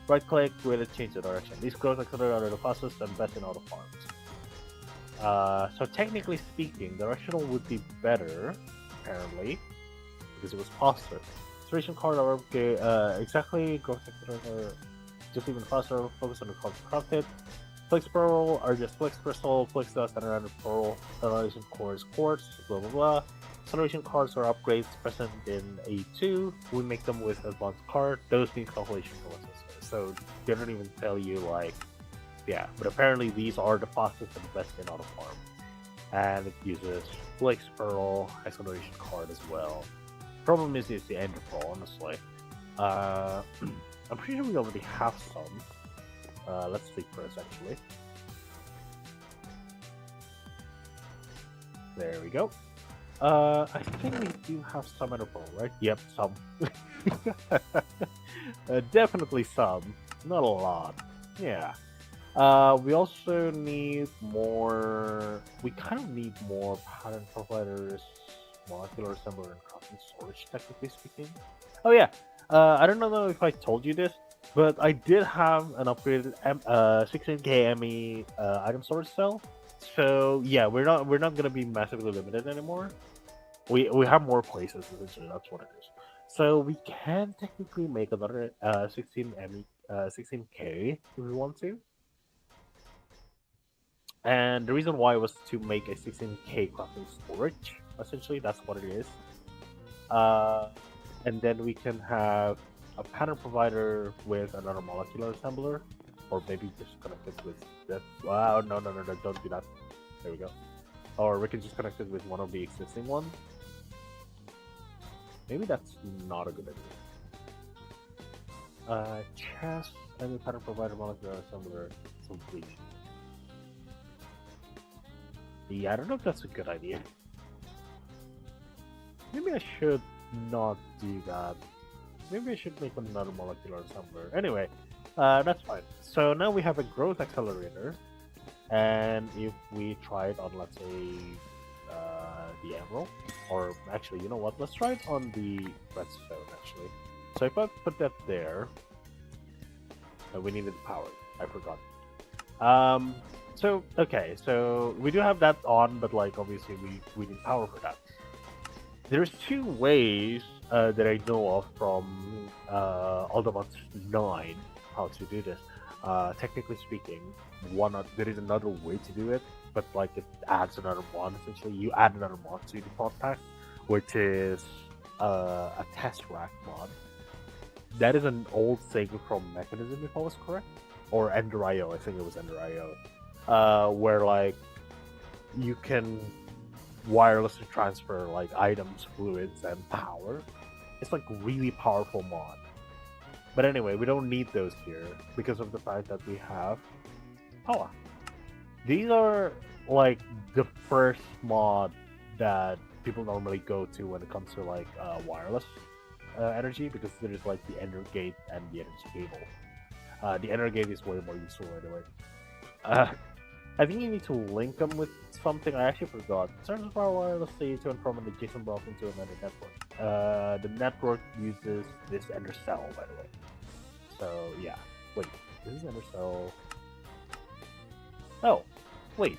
Right click with it, change the direction. These growth accelerators are the fastest and best in all the farms. So technically speaking, directional would be better, apparently, because it was faster. Saturation card are okay, exactly, growth accelerator just even faster, focus on the cards crafted. Flix Pearl are just Flix Crystal, Flix Dust, and Random Pearl. Acceleration core is Quartz, blah blah blah. Acceleration cards are upgrades present in A2. We make them with advanced card. Those need calculation processes. So they don't even tell you like, yeah. But apparently these are the fastest and best in auto farm, and it uses Flix Pearl acceleration card as well. Problem is it's the Ender Pearl, honestly. I'm pretty sure we already have some. Let's think first, actually. There we go. I think we do have some Ender Pearl, right? Yep, some. Definitely some. Not a lot. Yeah. We also need more. We kind of need more pattern providers, molecular assembler, and crafting storage, technically speaking. Oh yeah. I don't know if I told you this, but I did have an upgraded 16k ME item storage cell. So yeah, we're not gonna be massively limited anymore. We have more places, essentially. That's what it is. So we can technically make another 16k if we want to. And the reason why was to make a 16k crafting storage. Essentially, that's what it is. And then we can have a pattern provider with another molecular assembler, or maybe just connect it with that. Wow, no, don't do that. There we go. Or we can just connect it with one of the existing ones. Maybe that's not a good idea. Chest and the pattern provider molecular assembler complete. Yeah, I don't know if that's a good idea. Maybe I should not do that. Maybe I should make another molecular assembler. Anyway, that's fine. So now we have a growth accelerator, and if we try it on, let's say, the emerald, or actually, you know what? Let's try it on the redstone, actually. So if I put that there, we needed power. I forgot. So okay, so we do have that on, but like obviously we need power for that. There's two ways that I know of from Aldermont 9 how to do this. Technically speaking, there is another way to do it, but like it adds another mod. Essentially, you add another mod to the pod pack, which is a test rack mod. That is an old thing from Mechanism, if I was correct, or Ender.io. I think it was Ender.io, where like you can wirelessly transfer like items, fluids, and power. It's like really powerful mod. But anyway, we don't need those here because of the fact that we have power. These are like the first mod that people normally go to when it comes to like wireless energy, because there's like the Ender Gate and the energy cable. The Ender Gate is way more useful anyway. I think you need to link them with something. I actually forgot. Turns power wireless to and from an adjacent block into another network. The network uses this Ender cell, by the way. So yeah. Wait, this is Undercell. Oh, wait.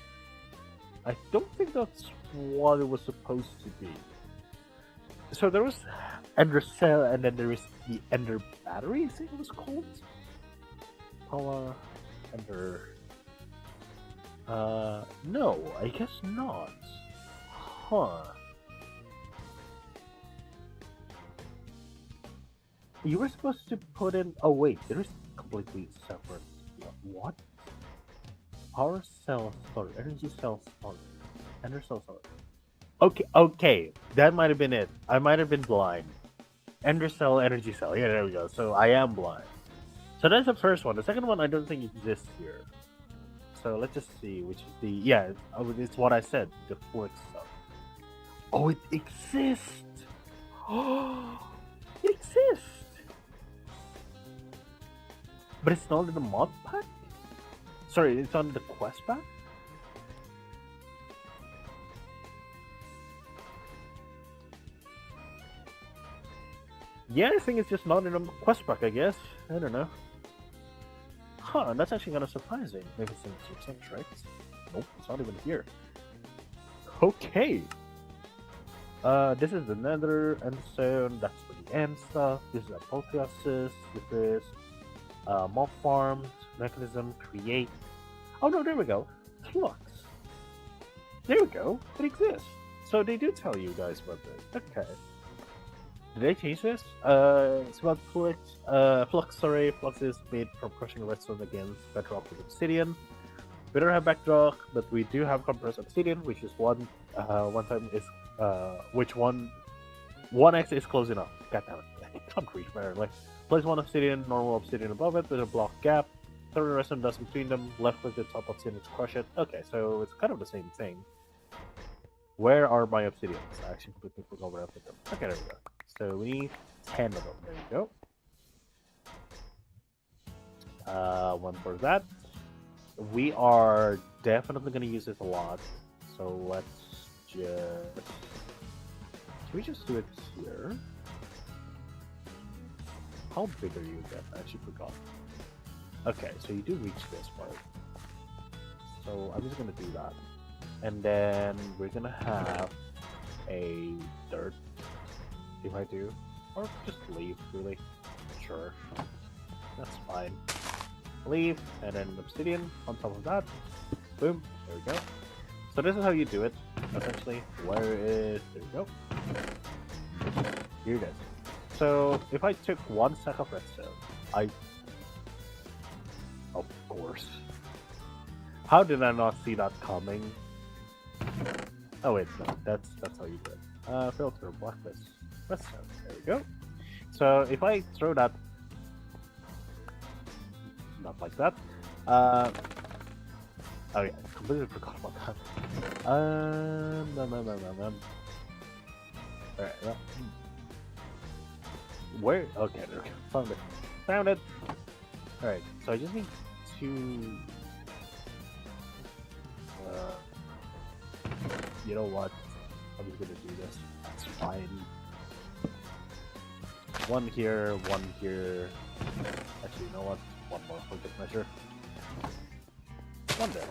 I don't think that's what it was supposed to be. So there was Ender Cell, and then there was the Ender Battery, I think it was called. Power Ender. No, I guess not. Huh. You were supposed to put in. Oh wait, there is completely separate. What? Power cell storage, energy cell storage, ender cell storage. Okay, that might have been it. I might have been blind. Ender cell, energy cell. Yeah, there we go. So I am blind. So that's the first one. The second one I don't think exists here. So let's just see which is the it's what I said, the fourth stuff. Oh, it exists. Oh, it exists. But it's not in the mod pack? Sorry, it's on the quest pack? Yeah, I think it's just not in the quest pack, I guess. I don't know. Huh, that's actually kind of surprising. Maybe it's in the search, right? Nope, it's not even here. Okay. This is the Nether End Zone. That's for the end stuff. This is Apotheosis. This is mob farms, mechanism, create. Oh no, there we go. Flux. There we go. It exists. So they do tell you guys about this. Okay. Did they change this? It's about Flux. Flux is made from crushing redstone against bedrock with obsidian. We don't have bedrock, but we do have compressed obsidian, which is one time is which one 1x is close enough. God damn it. I can't reach better. Like place one obsidian, normal obsidian above it with a block gap. Throw the redstone dust between them, left click the top obsidian to crush it. Okay, so it's kind of the same thing. Where are my obsidians? I actually completely forgot where I put them. Okay, there we go. So we need 10 of them. There we go. One for that. We are definitely going to use this a lot. So let's just... Can we just do it here? How big are you again? I actually forgot. Okay, so you do reach this part. So I'm just going to do that. And then we're going to have a dirt. If I do, or just leave, really. Sure, that's fine. Leave, and then obsidian on top of that. Boom, there we go. So this is how you do it, essentially. Where is, there we go. Here it is. So if I took 1 stack of redstone, of course. How did I not see that coming? Oh wait, no, that's how you do it. Filter, blacklist. Redstone. There we go. So if I throw that, not like that. Oh yeah, I completely forgot about that. Alright, yeah. Where? Okay, there we go. Found it. Found it. Alright, so I just need to. You know what? I'm just gonna do this. That's fine. One here, one here. Actually, you know what? One more for good measure. One there.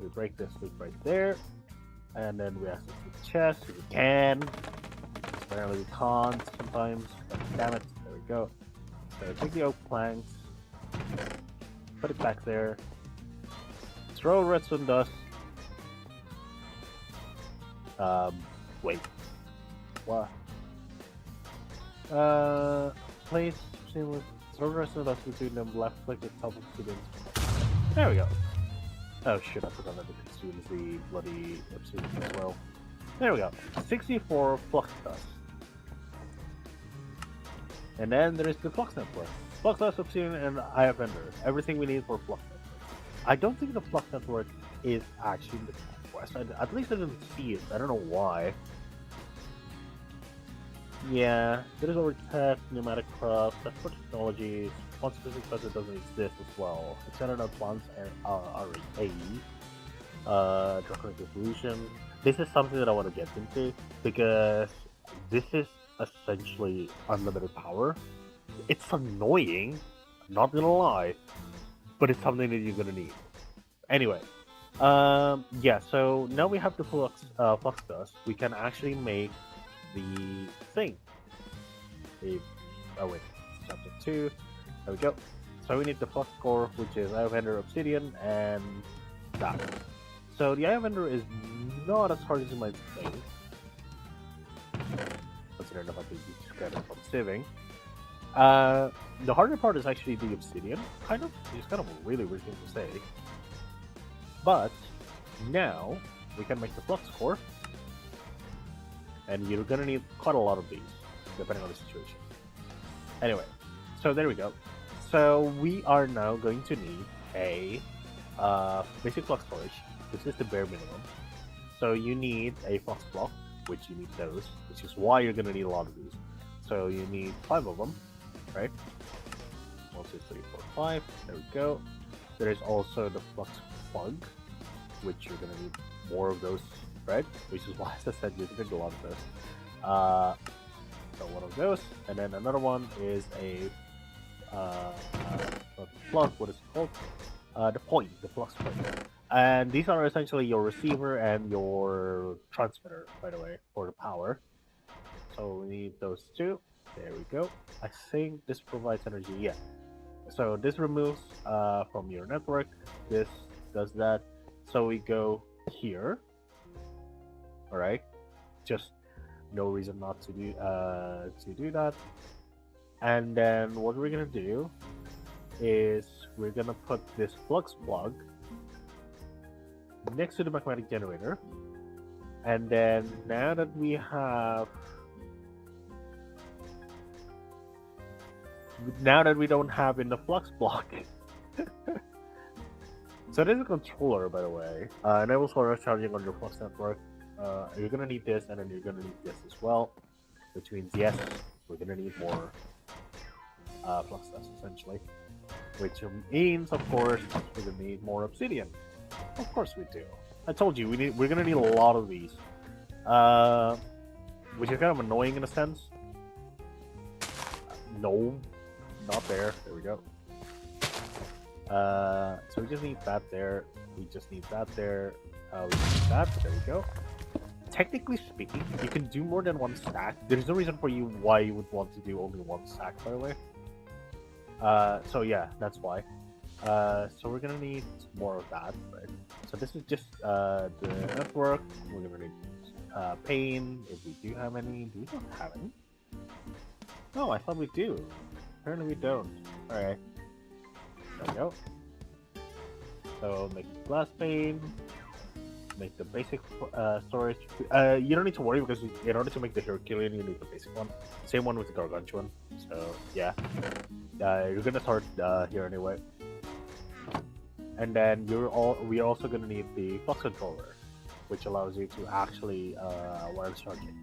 We break this loop right there. And then we access the chest if we can. Apparently we can't sometimes. But damn it. There we go. So take the oak planks. Put it back there. Throw redstone dust. Wait. What? Place seamless. Throw redstone dust between them. Left click the top of the bins. There we go. Oh shit, I forgot that it consumes the bloody obsidian as well. There we go. 64 flux dust. And then there is the flux network. Flux dust, obsidian, and IF Ender. Everything we need for flux network. I don't think the flux network is actually in the quest. At least I didn't see it. I don't know why. Yeah, there is overtech, pneumatic craft, transport technologies. One specific class that doesn't exist as well. Extended plants and RA. Draconic Evolution. This is something that I want to get into because this is essentially unlimited power. It's annoying, Not gonna lie, but it's something that you're gonna need. Anyway, yeah. So now we have the flux dust. We can actually make the thing. The oh wait, chapter 2. There we go. So we need the flux core, which is Ivender Obsidian, and that. So the Ivender is not as hard as you might think. Considering the fact that you just get it from sieving. The harder part is actually the obsidian, kind of. It's kind of a really weird thing to say. But now we can make the flux core, and you're gonna need quite a lot of these, depending on the situation. Anyway, so there we go. So we are now going to need a basic flux storage. This is the bare minimum. So you need a flux block, which you need those, which is why you're gonna need a lot of these. So you need 5 of them, right? 1, 2, 3, 4, 5. There we go. There is also the flux plug, which you're gonna need more of those, right? Which is why, as I said, you're gonna need a lot of those. So one of those, and then another one is a plug. What is it called? The flux point. And these are essentially your receiver and your transmitter, by the way, for the power. So we need those two. There we go. I think this provides energy. Yeah. So this removes from your network. This does that. So we go here. All right. Just no reason not to do that. And then what we're gonna do is we're gonna put this flux plug next to the magnetic generator, and then now that we don't have in the flux block. So this is a controller, by the way. Enables solar charging on your flux network. You're gonna need this, and then you're gonna need this as well, which means yes, we're gonna need more flux dust essentially, which means, of course, we're gonna need more obsidian. Of course we do. I told you we're gonna need a lot of these, which is kind of annoying in a sense. No, not there. There we go. So we just need that there. We just need that there. We need that. There we go. Technically speaking, you can do more than one stack. There's no reason for you why you would want to do only one stack, by the way. So yeah, that's why. So we're gonna need more of that, right? So this is just the network. We're gonna need pane, if we do have any. Do we not have any? No, I thought we do. Apparently we don't. Alright. There we go. So make the glass pane. Make the basic storage. You don't need to worry because in order to make the Herculean, you need the basic one. Same one with the Gargantuan. So yeah, you're gonna start here anyway. And then we're also gonna need the flux controller, which allows you to actually wireless charge it.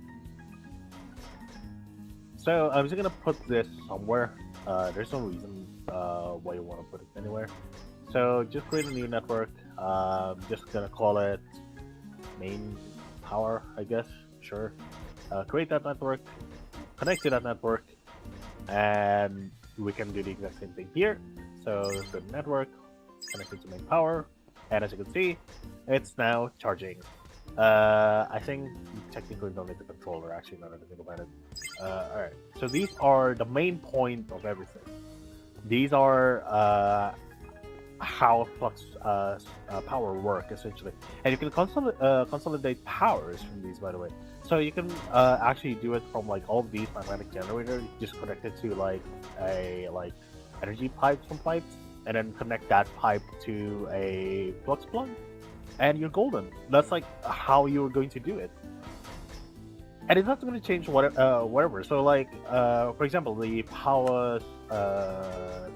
So I'm just gonna put this somewhere. There's no reason why you want to put it anywhere. So just create a new network. Just gonna call it main power, I guess. Sure. Create that network, connect to that network, and we can do the exact same thing here. So the network connected to main power, and as you can see, it's now charging. I think you technically don't need the controller, actually, now that I think about it. Alright, so these are the main point of everything. These are how flux power work, essentially. And you can consolidate powers from these, by the way. So you can actually do it from like all of these magnetic generators. You just connect it to like a energy pipe, some pipes, and then connect that pipe to a flux plug, and you're golden. That's like how you're going to do it. And it's not going to change whatever. So like, for example, the power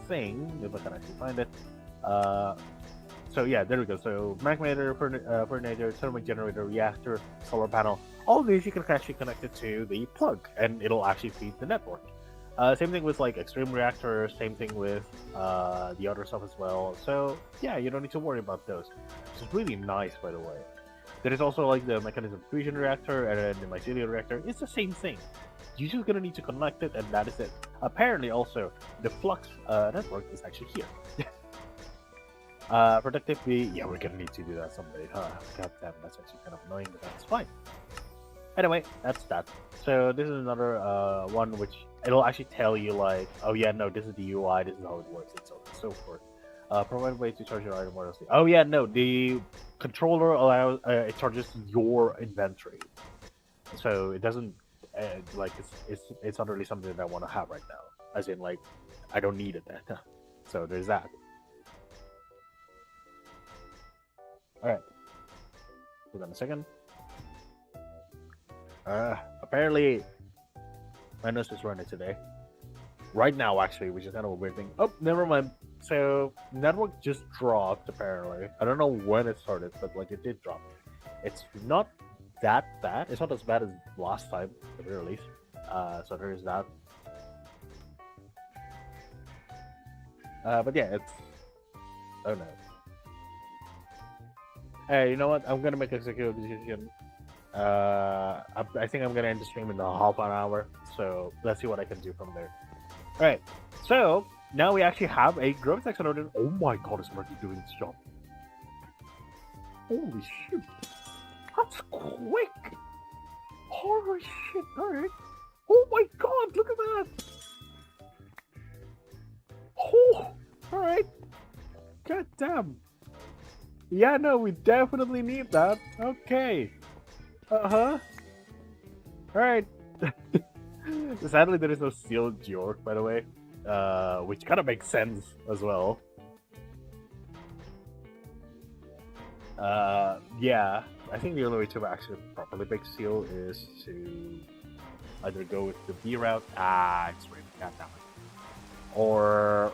thing, if I can actually find it. So yeah, there we go. So magnetor, furnator, thermal generator, reactor, solar panel. All of these you can actually connect it to the plug, and it'll actually feed the network. Same thing with like extreme reactor. Same thing with the other stuff as well. So yeah, you don't need to worry about those. Which is really nice, by the way. There is also like the mechanism fusion reactor and then the mycelial reactor. It's the same thing. You're just gonna need to connect it, and that is it. Apparently, also the Flux network is actually here. Protective B, yeah, we're gonna need to do that someday. God damn, that's actually kind of annoying, but that's fine. Anyway, that's that. So this is another one which it'll actually tell you like, oh yeah, no, this is the UI, this is how it works, and so on and so forth. Provide way to charge your item wirelessly. Oh yeah, no, the controller allows it charges your inventory, so it doesn't like it's not really something that I want to have right now. As in, like, I don't need it then. So there's that. All right, hold on a second. Apparently, my nose is running today. Right now, actually, which is kind of a weird thing. Oh, never mind. So, network just dropped, apparently. I don't know when it started, but, like, it did drop. It's not that bad. It's not as bad as last time, at the very least. So there is that. But yeah, it's... Oh, no. Hey, you know what? I'm gonna make a executive decision. I think I'm gonna end the stream in a half an hour, so let's see what I can do from there. Alright, so now we actually have a growth accelerator. Oh my god, it's already doing its job. Holy shit. That's quick! Holy shit, alright. Oh my god, look at that! Oh, alright. God damn. Yeah, no, we definitely need that. Okay. Uh-huh. Alright. Sadly, there is no sealed GeOre, by the way. Which kind of makes sense as well. Yeah. I think the only way to actually properly make seal is to either go with the B route. It's raining. God damn it. Or...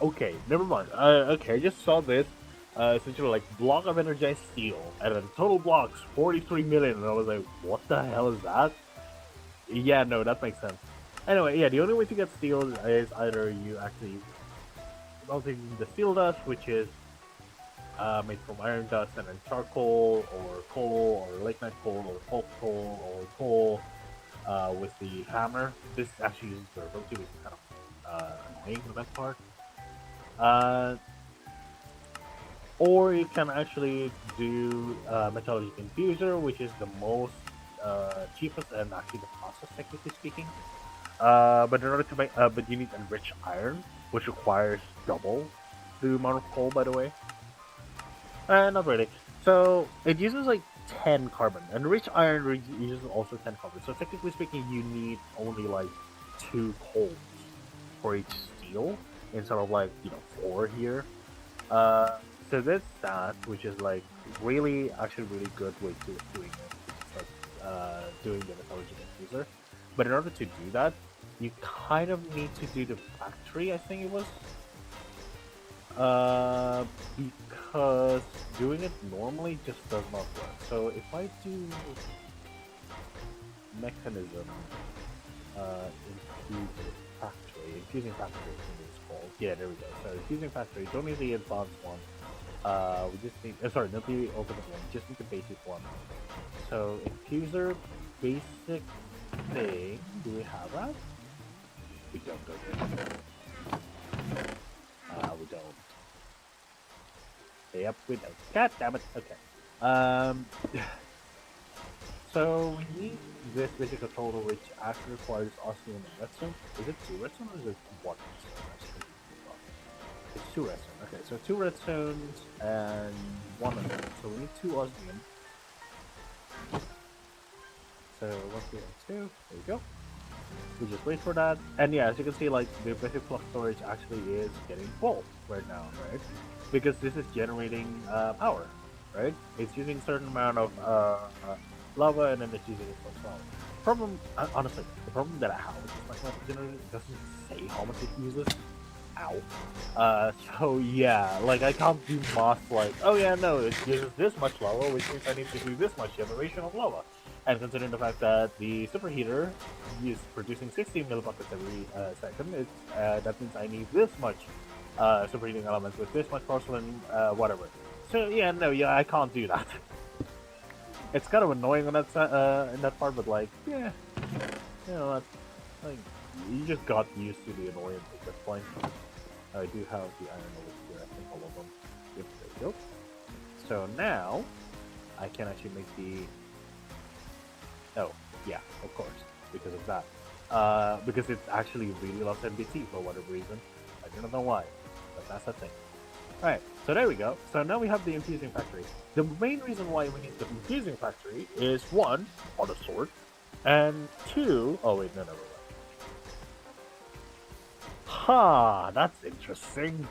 Okay, never mind. Okay, I just saw this. Essentially, like, block of energized steel, and then total blocks 43 million, and I was like, what the hell is that? Yeah, no, that makes sense. Anyway, yeah, the only way to get steel is either you actually melting the steel dust, which is made from iron dust, and then charcoal, or coal, or lignite coal, or pulp coal, or coal, with the hammer. This actually uses durability, which is kind of annoying for the best part. Or you can actually do metallurgy infuser, which is the most cheapest and actually the fastest, technically speaking. But in order to make, but you need enriched iron, which requires double the amount of coal, by the way. Not really. So it uses like 10 carbon. Enriched iron uses also 10 carbon. So technically speaking, you need only like 2 coals for each steel instead of like 4 here. So that's that, which is like actually really good way to doing it, doing the metallurgy infuser. But in order to do that, you kind of need to do the factory, I think it was. Because doing it normally just does not work. So if I do mechanism, infusing factory, I think it's called. Yeah, there we go. So infusing factory, don't need the advanced one. We just need, sorry, not the ultimate one, just need the basic one. So, infuser, basic thing, do we have that? We don't, we don't. Yep, we don't. God damn it, okay. So, we need this basic controller, which actually requires osmium and redstone. Is it 2 redstone or is it 1 redstone? It's 2 redstone. Okay, so 2 redstones and 1 of them. So we need 2 osmium. So 1, 2, 1, 2. There we go. We just wait for that. And yeah, as you can see, like the basic flux storage actually is getting full right now, right? Because this is generating power, right? It's using a certain amount of lava, and then it's using it for flux lava. Problem, honestly, the problem that I have with this flux lava generator, it doesn't say how much it uses. Ow. So yeah, like I can't do math like, oh yeah, no, it uses this much lava, which means I need to do this much generation of lava. And considering the fact that the superheater is producing 16 millibuckets every second, that means I need this much superheating elements with this much porcelain, whatever. So yeah, no, yeah, I can't do that. It's kind of annoying on that in that part, but like, yeah, you know what? Like, you just got used to the annoyance at this point. I do have the iron over here. I think all of them. Yep, there we go. So now I can actually make the. Oh, yeah, of course, because of that. Because it actually really loves NBC for whatever reason. I don't know why, but that's the thing. Alright, so there we go. So now we have the infusing factory. The main reason why we need the infusing factory is one, auto sort, and two, oh wait, no, wait. Ha, that's interesting.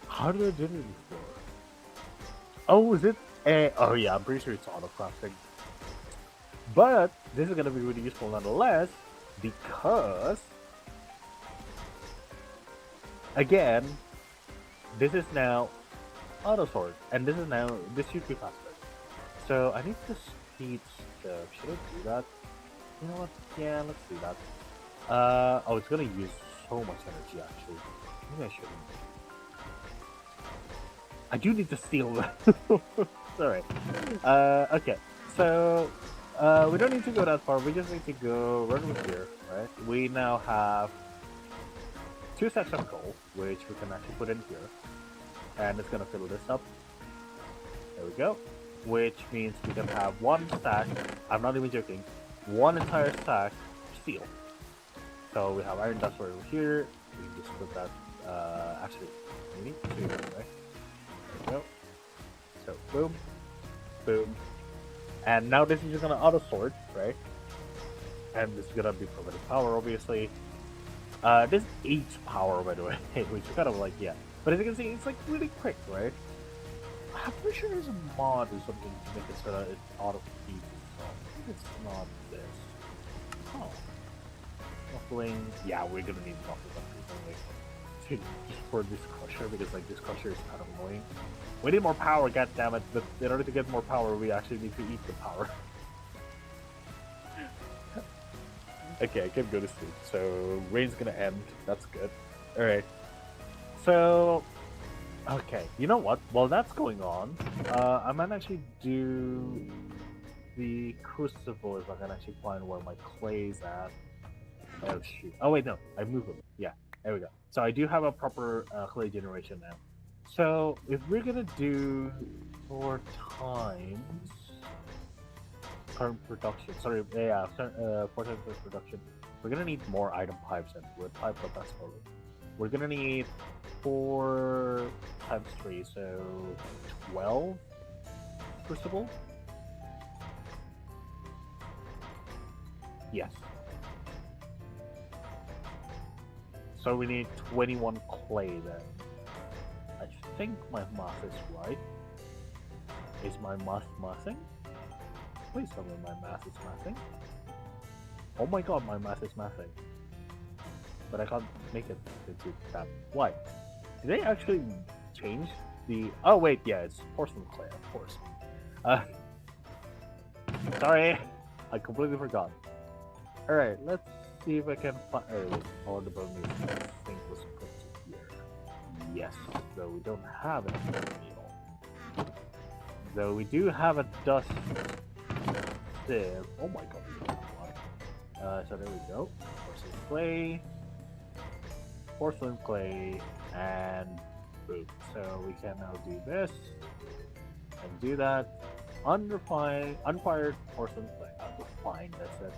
How did I do it before? Oh, is it? Oh yeah, I'm pretty sure it's auto crafting. But this is gonna be really useful nonetheless, because again, this is now auto sort, and this should be faster. So I need to speed stuff. Should I do that? You know what? Yeah, let's do that. Oh, it's gonna use so much energy actually. Maybe I shouldn't. I do need to steal that. Alright. Okay. So we don't need to go that far. We just need to go right over here, right? We now have 2 sets of coal, which we can actually put in here. And it's gonna fill this up. There we go. Which means we can have 1 stack, I'm not even joking, 1 entire stack of steel. So we have iron dust right over here. We can just put that, actually, we need 2, right? There we go. So boom, boom. And now this is just gonna auto sort, right? And this is gonna be providing power, obviously. This eats power, by the way, which is kind of like, yeah. But as you can see, it's like really quick, right? I'm pretty sure there's a mod or something to make it so that it auto feeds itself. I think it's not this. Oh. Muffling. Yeah, we're gonna need muffling anyway. For this crusher, because like this crusher is kind of annoying. We need more power, goddammit, but in order to get more power, we actually need to eat the power. Okay, I can go to sleep. So rain's gonna end. That's good. Alright. So okay, you know what? While that's going on, I might actually do the crucible if I can actually find where my clay's at. Oh shoot. Oh wait, no, I moved them. Yeah, there we go. So I do have a proper clay generation now. So if we're gonna do 4 times current production, sorry, yeah, 4 times current production, we're gonna need more item pipes and wood pipe, but that's for it. We're gonna need 4 times 3, so 12 crucible. Yes. So we need 21 clay then. I think my math is right. Is my math mathing? Please tell me my math is mathing. Oh my god, my math is mathing. But I can't make it into that. Why? Did they actually change the... Oh wait, yeah, it's porcelain clay, of course. Sorry, I completely forgot. Alright, let's see if I can find... Oh, the bone meal I think was put here. Yes, though we don't have a bone meal. Though we do have a dust sieve. Oh my god, so there we go. Porcelain clay, and boom. So we can now do this and do that. Unfired porcelain clay. Unrefined, that's it.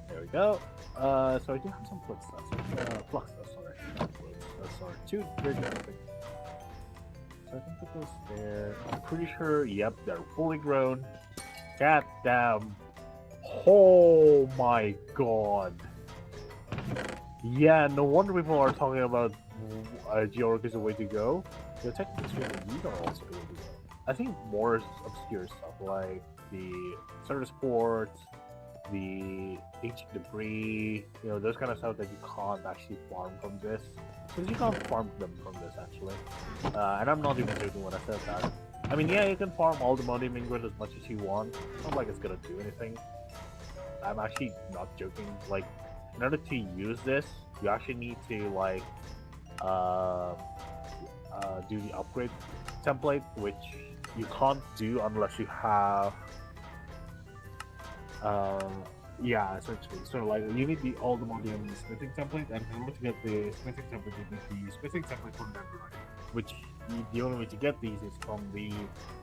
There we go. So I do have some flux dust. Flux dust, sorry. Not flux dust, sorry. 2 very different things. So I can put those there. I'm pretty sure, yep, they're fully grown. God damn. Oh my god. Yeah, no wonder people are talking about GeOre is the way to go. The technically speaking, these are also the way to go. I think more obscure stuff like the service ports, the ancient debris, you know, those kind of stuff that you can't actually farm from this. Because you can't farm them from this actually. And I'm not even joking when I said that. I mean, yeah, you can farm all the Monday Mingrid as much as you want. It's not like it's gonna do anything. I'm actually not joking. Like, in order to use this, you actually need to like do the upgrade template, which you can't do unless you have yeah, essentially. So like you need the Aldermodium smithing template, and in order to get the smithing template, you need the smithing template from Netherite, which the only way to get these is from the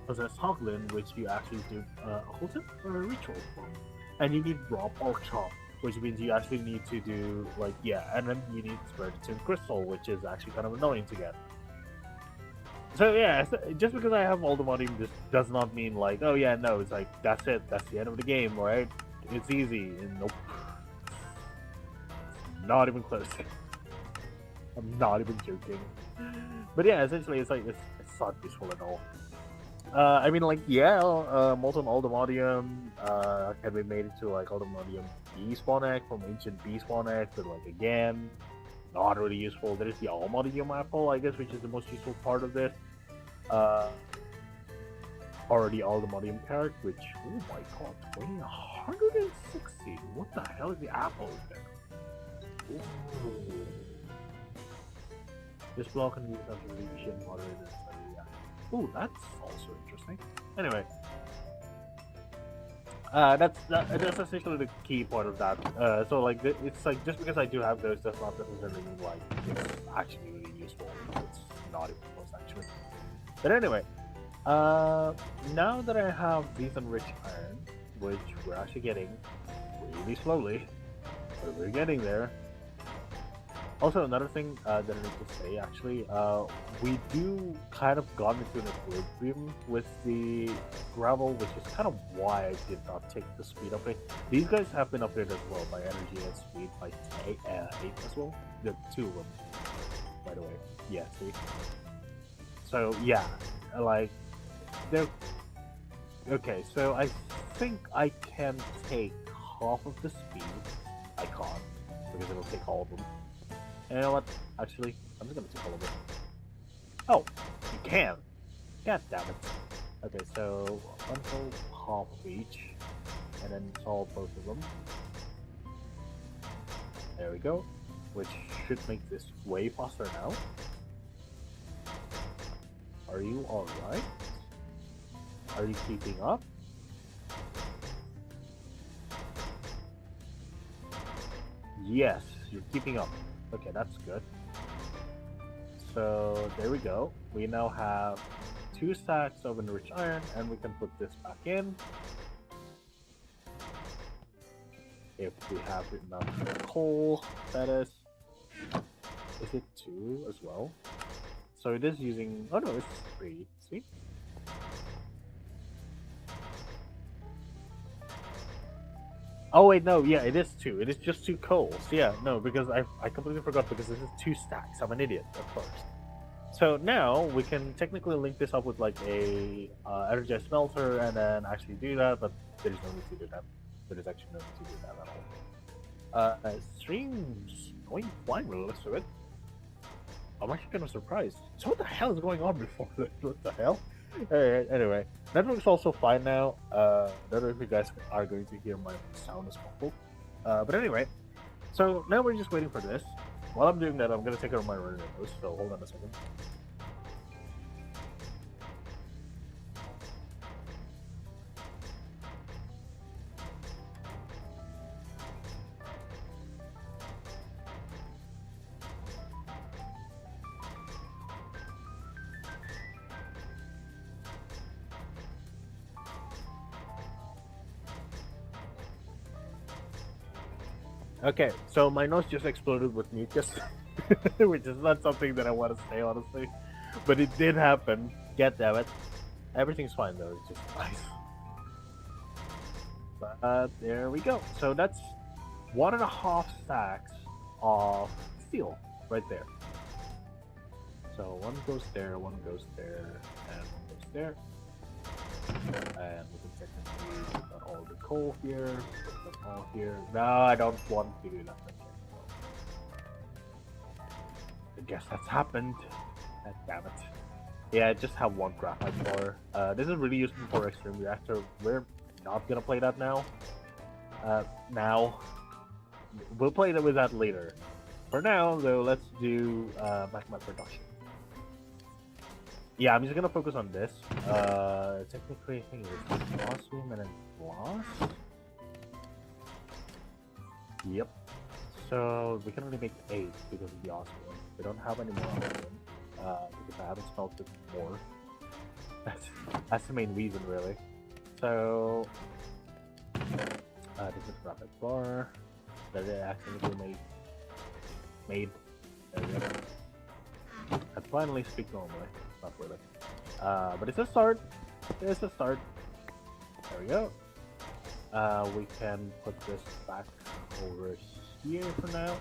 possessed Hoglin, which you actually do a occultist or a ritual from, and you need raw pork chop, which means you actually need to do like and then you need Spirited Crystal, which is actually kind of annoying to get. So yeah, just because I have Aldermodium just does not mean like, oh yeah, no, it's like that's it, that's the end of the game, right? It's easy. And nope, not even close. I'm not even joking. But yeah, essentially, it's not useful at all. I mean, like molten Aldermodium can be made into like Aldermodium B spawn egg from ancient B spawn egg, but like again, not really useful. There's the Aldermodium apple, I guess, which is the most useful part of this. Already Aldermodium carrot, which, oh my god, 160. What the hell is the apple there? Ooh. This block can use as a leadership moderator. Ooh, that's also interesting. Anyway, that's essentially the key part of that. So like, it's like just because I do have those does not necessarily mean like it's actually really useful. It's not even close actually. But anyway, now that I have decent rich iron, which we're actually getting really slowly, but we're getting there. Also, another thing that I need to say, actually, we do kind of got into an equilibrium with the gravel, which is kind of why I did not take the speed upgrade. These guys have been upgraded as well by energy and speed by 8 as well. The two of them, by the way. Yeah, see? So, yeah, like, they're... Okay, so I think I can take half of the speed. I can't, because it'll take all of them. And you know what? Actually, I'm just gonna take all of it. Oh, you can! God damn it. Okay, so unfold half of each, and then solve both of them. There we go. Which should make this way faster now. Are you alright? Are you keeping up? Yes, you're keeping up. Okay, that's good. So there we go. We now have 2 stacks of enriched iron, and we can put this back in. If we have enough coal, that is. Is it 2 as well? So it is using. Oh no, it's 3. See? Oh wait, no, yeah, it is 2. It is just 2 coals. Yeah, no, because I completely forgot because this is 2 stacks. I'm an idiot at first. So now we can technically link this up with like a energized smelter and then actually do that, but there is no need to do that. There is actually no need to do that at all. Stream's going fine with the looks of it. I'm actually kind of surprised. So what the hell is going on before this? What the hell? Alright, anyway, network's also fine now. I don't know if you guys are going to hear my sound as muffled. But anyway, so now we're just waiting for this. While I'm doing that, I'm going to take out my running nose, so hold on a second. Okay, so my nose just exploded with mucus, which is not something that I want to say, honestly. But it did happen. God damn it. Everything's fine, though. It's just nice. But there we go. So that's 1.5 stacks of steel right there. So one goes there, one goes there, and one goes there. And we can technically put all the coal here, put them all here. No, I don't want to do that. I guess that's happened. God damn it. Yeah, I just have 1 graphite bar. This is really useful for extreme reactor. We're not gonna play that now. We'll play with that later. For now, though, let's do magma production. Yeah, I'm just gonna focus on this. Technically, I think it's osmium and then glass. Yep. So we can only make 8 because of the osmium. We don't have any more osmium because I haven't smelted more. That's the main reason, really. So this is rapid bar that it accidentally made. There we go. I finally speak normally. Not really. But it's a start. It's a start. There we go. We can put this back over here for now.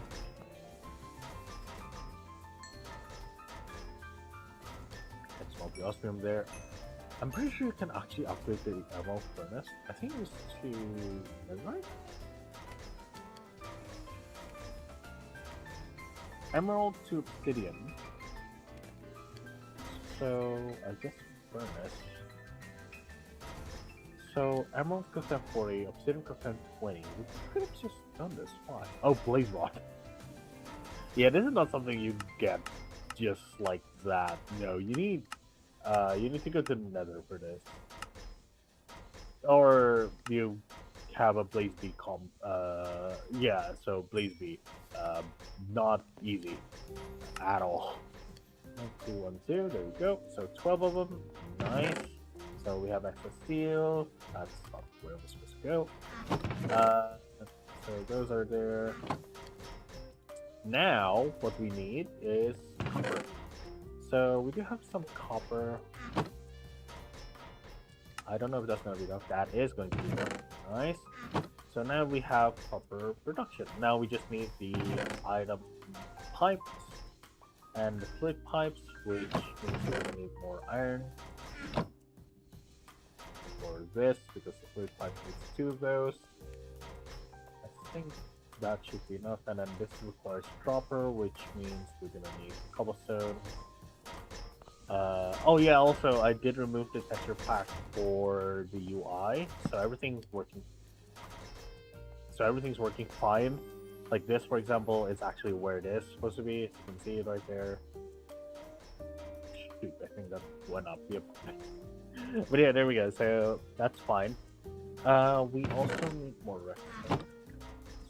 Let's smelt the osmium there. I'm pretty sure you can actually upgrade the emerald furnace. I think it was to right? Emerald to obsidian. So I guess furnace. So emerald costs down 40, obsidian costs down 20. We could have just done this. Why? Oh, blaze rod. Yeah, this is not something you get just like that. No, you need to go to the nether for this. Or you have a blaze bee yeah, so blaze bee. Not easy at all. 1, 2, 1, 2, there we go. So 12 of them. Nice. So we have extra steel. That's not where we're supposed to go. So those are there. Now, what we need is copper. So we do have some copper. I don't know if that's going to be enough. That is going to be enough. Nice. So now we have copper production. Now we just need the item pipes and the fluid pipes, which means we're going to need more iron. For this, because the fluid pipe needs 2 of those. I think that should be enough. And then this requires copper, which means we're going to need cobblestone. Oh yeah, also I did remove the texture pack for the UI, so everything's working. So everything's working fine. Like this, for example, is actually where it is supposed to be. You can see it right there. Shoot, I think that went up. Yep. But yeah, there we go. So that's fine. We also need more redstone.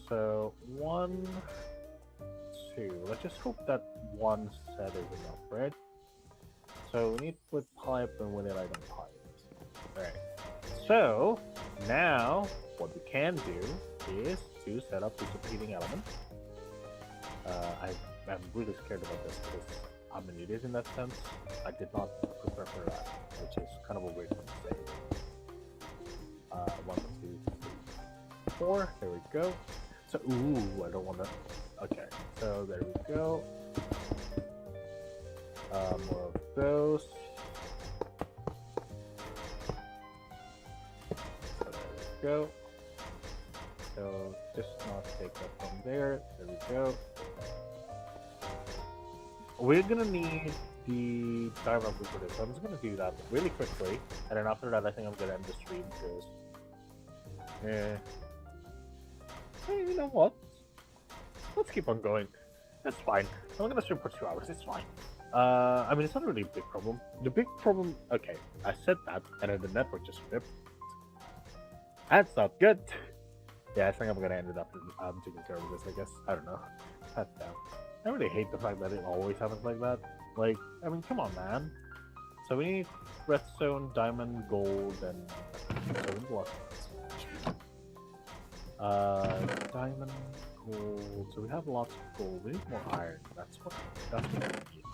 So 1, 2. Let's just hope that one set is enough, right? So we need wood pipe and we need item pipes. Alright. So now what we can do is to set up the superheating element. I'm really scared about this because I'm an idiot in that sense. I did not prepare for that, which is kind of a weird thing to say. 1, 2, 3, 4. There we go. So ooh, I don't want to. Okay. So there we go. More of those. So there we go. So just not take that from there. There we go. We're gonna need the diamond for this. So I'm just gonna do that really quickly, and then after that, I think I'm gonna end the stream because. Hey, you know what? Let's keep on going. That's fine. I'm gonna stream for 2 hours. It's fine. I mean, it's not really a big problem. The big problem, okay, I said that, and then the network just ripped. That's not good. Yeah, I think I'm gonna end it up taking care of this, I guess. I don't know. That's down. I really hate the fact that it always happens like that. Like, I mean, come on, man. So we need redstone, diamond, gold, and diamond, gold. So we have lots of gold. We need more iron. That's what we need.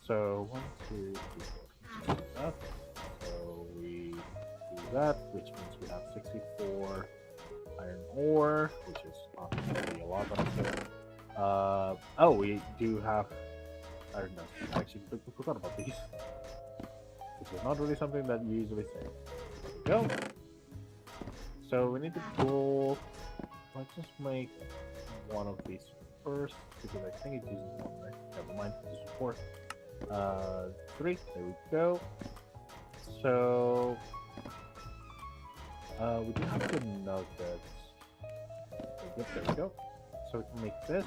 So 1, 2, 3, 4. That. So we do that, which means we have 64 iron ore, which is not really a lot, honestly. Oh, we do have. I don't know. I actually forgot about these, which is not really something that you usually say. There we go. So we need the gold. Let's just make one of these first because I think it uses 1, right? Never mind. Just 4. 3. There we go. So we do have the nuggets. Yep, there we go. So we can make this.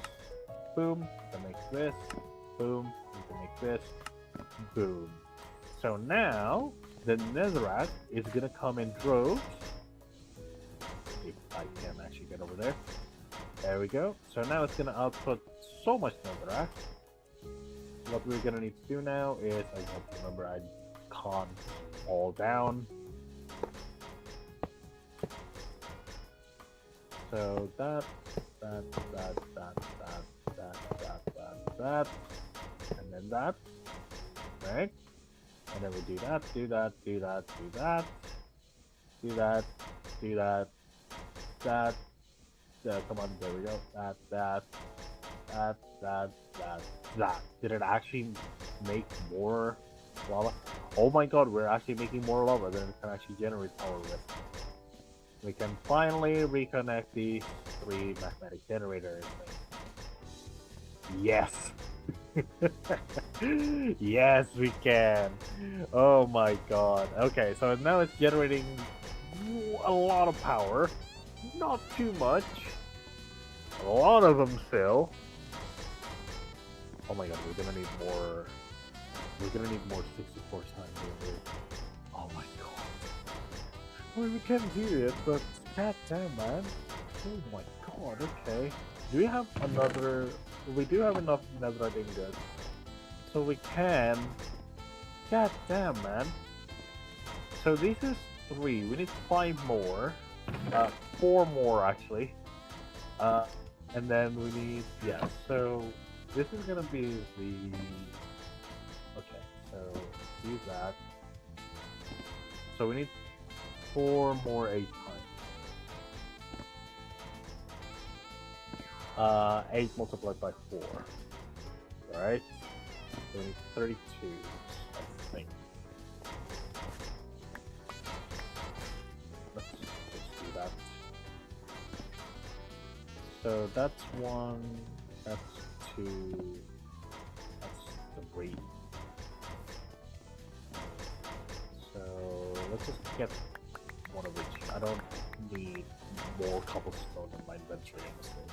Boom. We can make this. Boom. We can make this. Boom. So now the netherrack is gonna come in droves. If I can actually get over there. There we go. So now it's gonna output so much netherrack. What we're gonna need to do now is, I have to remember, I can't fall down. So that, and then that, right? And then we do that, do that, do that, do that, do that, do that, that. Come on, there we go. That. Did it actually make more lava? Oh my god, we're actually making more lava than it can actually generate power with. We can finally reconnect these 3 magnetic generators. Yes! Yes, we can! Oh my god. Okay, so now it's generating a lot of power. Not too much. A lot of them still. Oh my god, we're gonna need more. We're gonna need more 64 times. Oh my god. Well, we can do it, but goddamn, man. Oh my god, okay. Do we have another? We do have enough netherite ingots. So we can. Goddamn, man. So this is 3. We need 5 more. 4 more actually. And then we need, yeah, so this is gonna be the, okay, so do that. So we need 4 more 8 times. 8 multiplied by 4. Alright? So we need 32, I think. Let's just do that. So that's 1, that's 2, that's 3. So let's just get one of each. I don't need more cobblestone in my inventory, honestly.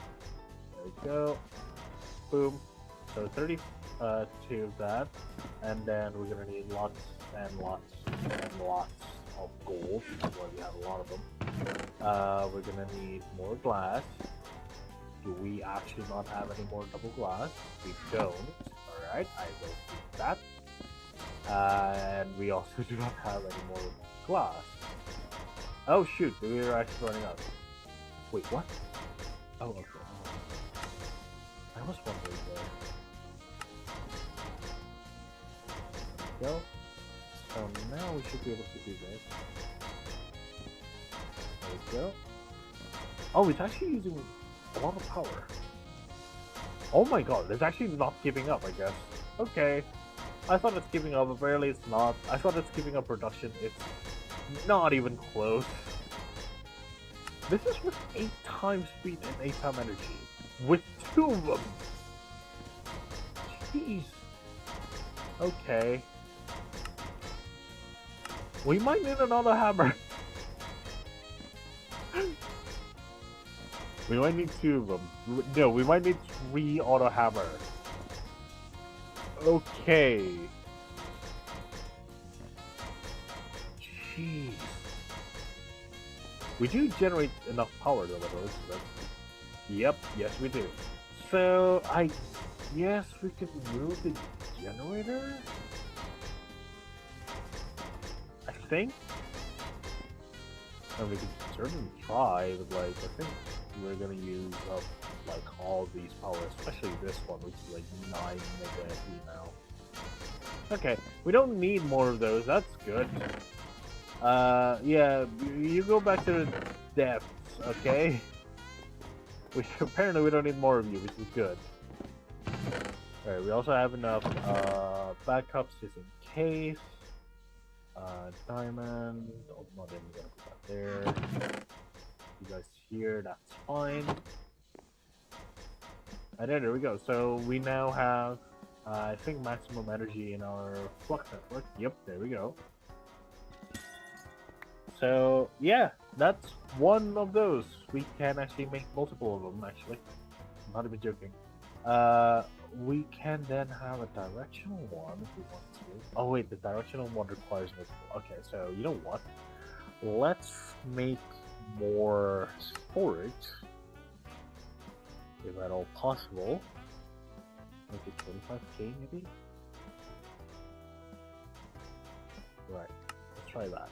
There we go. Boom. So 32 of that, and then we're gonna need lots and lots and lots of gold, because we have a lot of them. We're gonna need more glass. Do we actually not have any more double glass? We don't. Alright, I will keep that. And we also do not have any more glass. Oh shoot, we are actually running out. Wait, what? Oh, okay. I was wondering there. There we go. So now we should be able to do this. There we go. Oh, it's actually using a lot of power. Oh my god, it's actually not giving up, I guess. Okay. I thought it's giving up, apparently it's not. I thought it's giving up production. It's not even close. This is with 8 times speed and 8 times energy. With 2 of them! Jeez. Okay. We might need another hammer. We might need 2 of them. No, we might need 3 auto hammer. Okay. Jeez. We do generate enough power though, right? Yep, yes we do. So, I guess we could move the generator? I think? And we could certainly try, but like, I think we're gonna use up like all these powers, especially this one, which is like 9 mega FE now. Okay, we don't need more of those, that's good. Yeah, you go back to the depths, okay? Apparently we don't need more of you, which is good. Alright, we also have enough backups just in case. Diamond, oh, not even gonna put that there. You guys here, that's fine. And there we go. So we now have, I think, maximum energy in our flux network. Yep, there we go. So yeah, that's one of those. We can actually make multiple of them. Actually, I'm not even joking. we can then have a directional one if we want to. Oh wait, the directional one requires multiple. Okay, so you know what? Let's make more storage, if at all possible. Make it 25k maybe? Right, let's try that.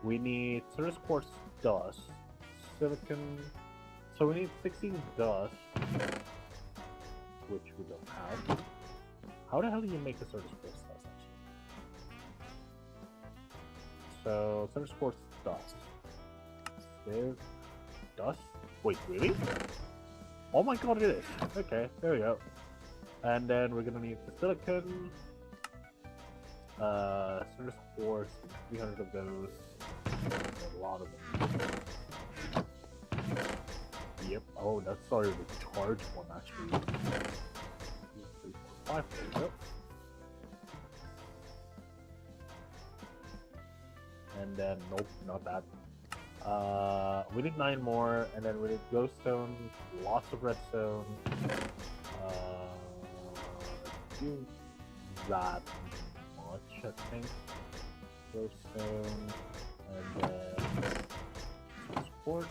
We need service quartz dust, silicon. So we need 16 dust, which we don't have. How the hell do you make a service quartz dust actually? So service quartz dust. There's dust? Wait, really? Oh my god, it is. Okay, there we go. And then we're gonna need the silicon. Service quartz, 300 of those. A lot of them. Yep. Oh, that's sorry, the charge one actually. 2, 3, 4, 5. There we go. And then nope, not that. We need 9 more, and then we need glowstone, lots of redstone. Do that much, I think. Glowstone, and then quartz.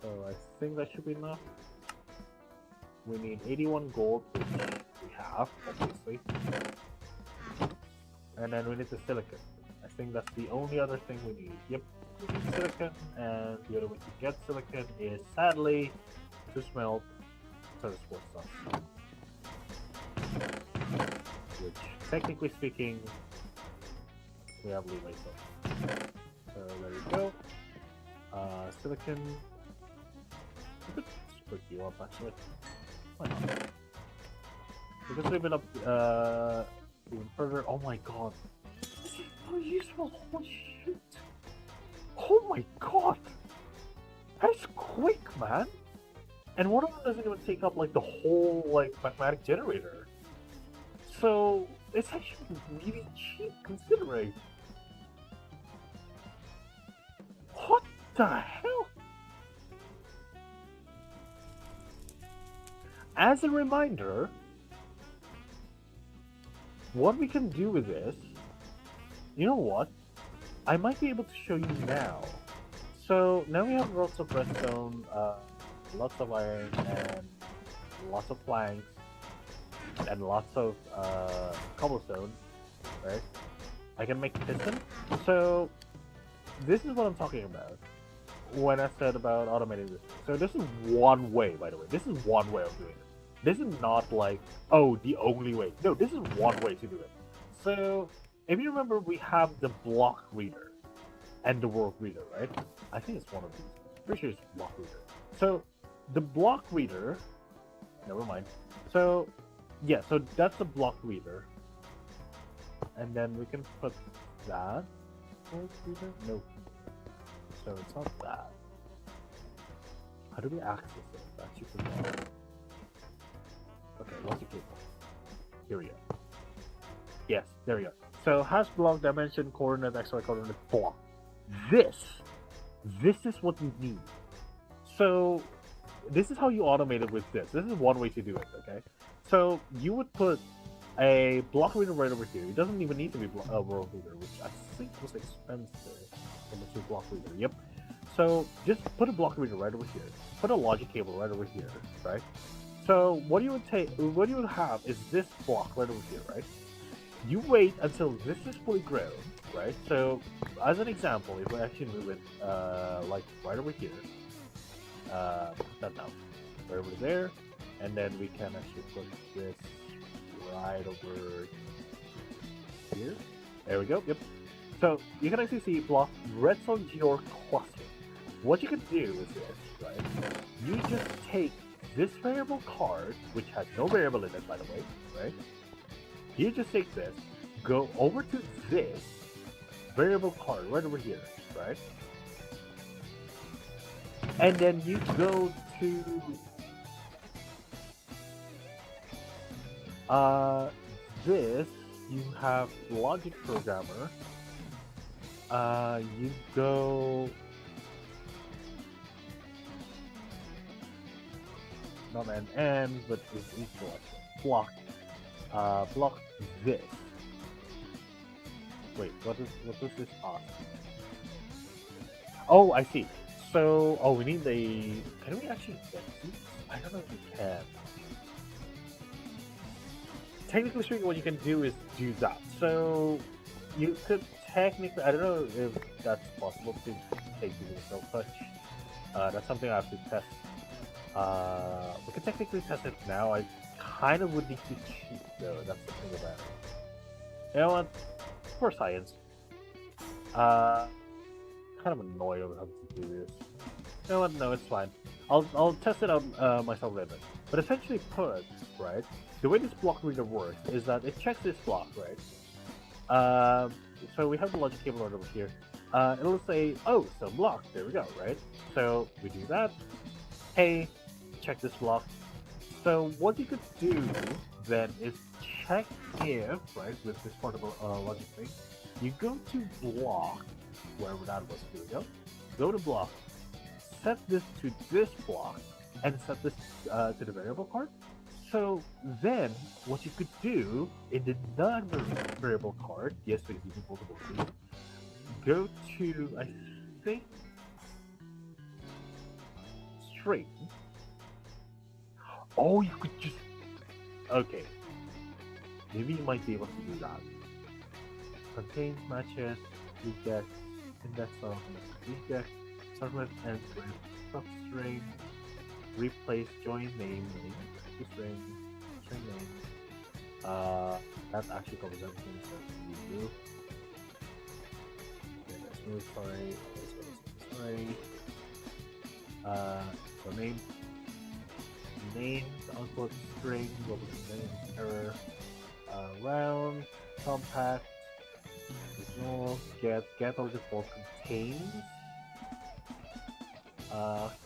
So I think that should be enough. We need 81 gold, which we have, obviously. And then we need the silicon. I think that's the only other thing we need. Yep, we need silicon, and the other way to get silicon is, sadly, to smelt service quartz stuff. Which, technically speaking, we have leeway for. So there we go. Silicon. We could split you up actually. Why not? Because we've been up even further. Oh my god. This is so useful. Holy shit. Oh my god. That's quick, man. And one of them doesn't even take up like the whole like magmatic generator. So it's actually really cheap considering. What the hell? As a reminder, what we can do with this, you know what? I might be able to show you now. So now we have lots of redstone, lots of iron, and lots of planks, and lots of cobblestone, right? I can make piston. So this is what I'm talking about when I said about automating this. So this is one way, by the way. This is one way of doing it. This is not like, oh, the only way. No, this is one way to do it. So if you remember, we have the block reader and the world reader, right? I think it's one of these. Pretty sure it's block reader. So the block reader, never mind. So yeah, so that's the block reader. And then we can put that. World reader? No. So it's not that. How do we access it? That's super long. Okay, logic cable. Here we go. Yes, there we go. So hash block dimension coordinate XY coordinate block. This is what you need. So this is how you automate it with this. This is one way to do it, okay? So you would put a block reader right over here. It doesn't even need to be a world reader, which I think was expensive. The block reader, yep. So just put a block reader right over here. Put a logic cable right over here, right? So what you would have is this block right over here, right? You wait until this is fully grown, right? So as an example, if we actually move it like right over here, put that down, right over there, and then we can actually put this right over here. There we go. Yep. So you can actually see block redstone GeOre cluster. What you can do is this, right? You just take this variable card, which has no variable in it, by the way, right? You just take this, go over to this variable card right over here, right? And then you go to this, you have logic programmer. You go not an, but is equal actually. Block. Block this. Wait, what does this ask? Oh, I see. So, oh, we need a. Can we actually get these? I don't know if we can. Technically speaking, what you can do is do that. So, you could technically. I don't know if that's possible to take the no touch. That's something I have to test. We can technically test it now. I kind of would need to cheat though. That's the thing about it. You know what? For science. Uh, kind of annoyed of having to do this. You know what? No, it's fine. I'll test it out myself later. But essentially, put right. The way this block reader works is that it checks this block, right? So we have the logic cable right over here. It'll say, oh, so block. There we go, right? So we do that. Hey, check this block. So what you could do then is check if, right, with this part of logic thing, you go to block, wherever that was, here we go. Go to block, set this to this block, and set this to the variable card. So then, what you could do in the non-variable card, yes, because you need multiple keys, go to, I think, string. Oh, you could just, okay. Maybe you might be able to do that. Contains matches, reject, index of reject, start with and with substring, replace join name, string name. That actually covers everything that you do. Okay, that's really sorry. So name, the output string, what was the name, error, round, compact, ignore, get all default contains,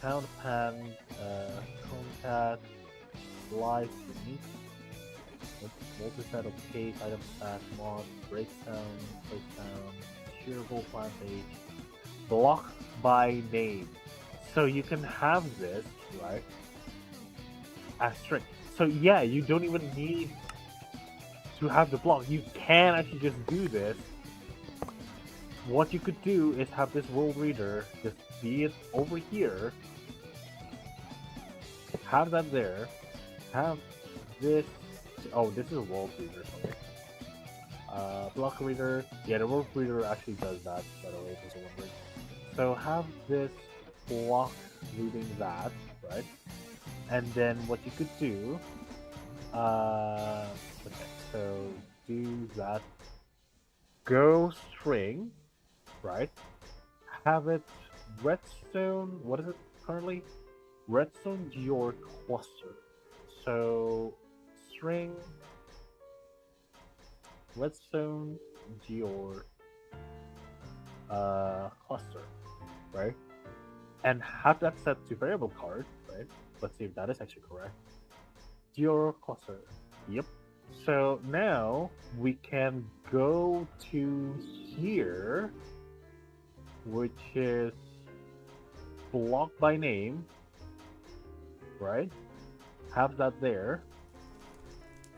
count pan, concat, live, unique, multi-set of case, item stack, mod, breakdown, shareable plan page, block by name. So you can have this, right, as string. So yeah, you don't even need to have the block. You can actually just do this. What you could do is have this world reader just be it over here, have that there, have this. Oh, this is a world reader. Sorry. Block reader. Yeah, the world reader actually does that. By the way, if you're wondering. So have this block reading that, right? And then what you could do. Okay, so do that. Go string, right? Have it redstone. What is it currently? Redstone GeOre cluster. So string redstone GeOre cluster, right? And have that set to variable card, right? Let's see if that is actually correct. GeOre cluster. Yep. So now we can go to here, which is block by name, right? Have that there.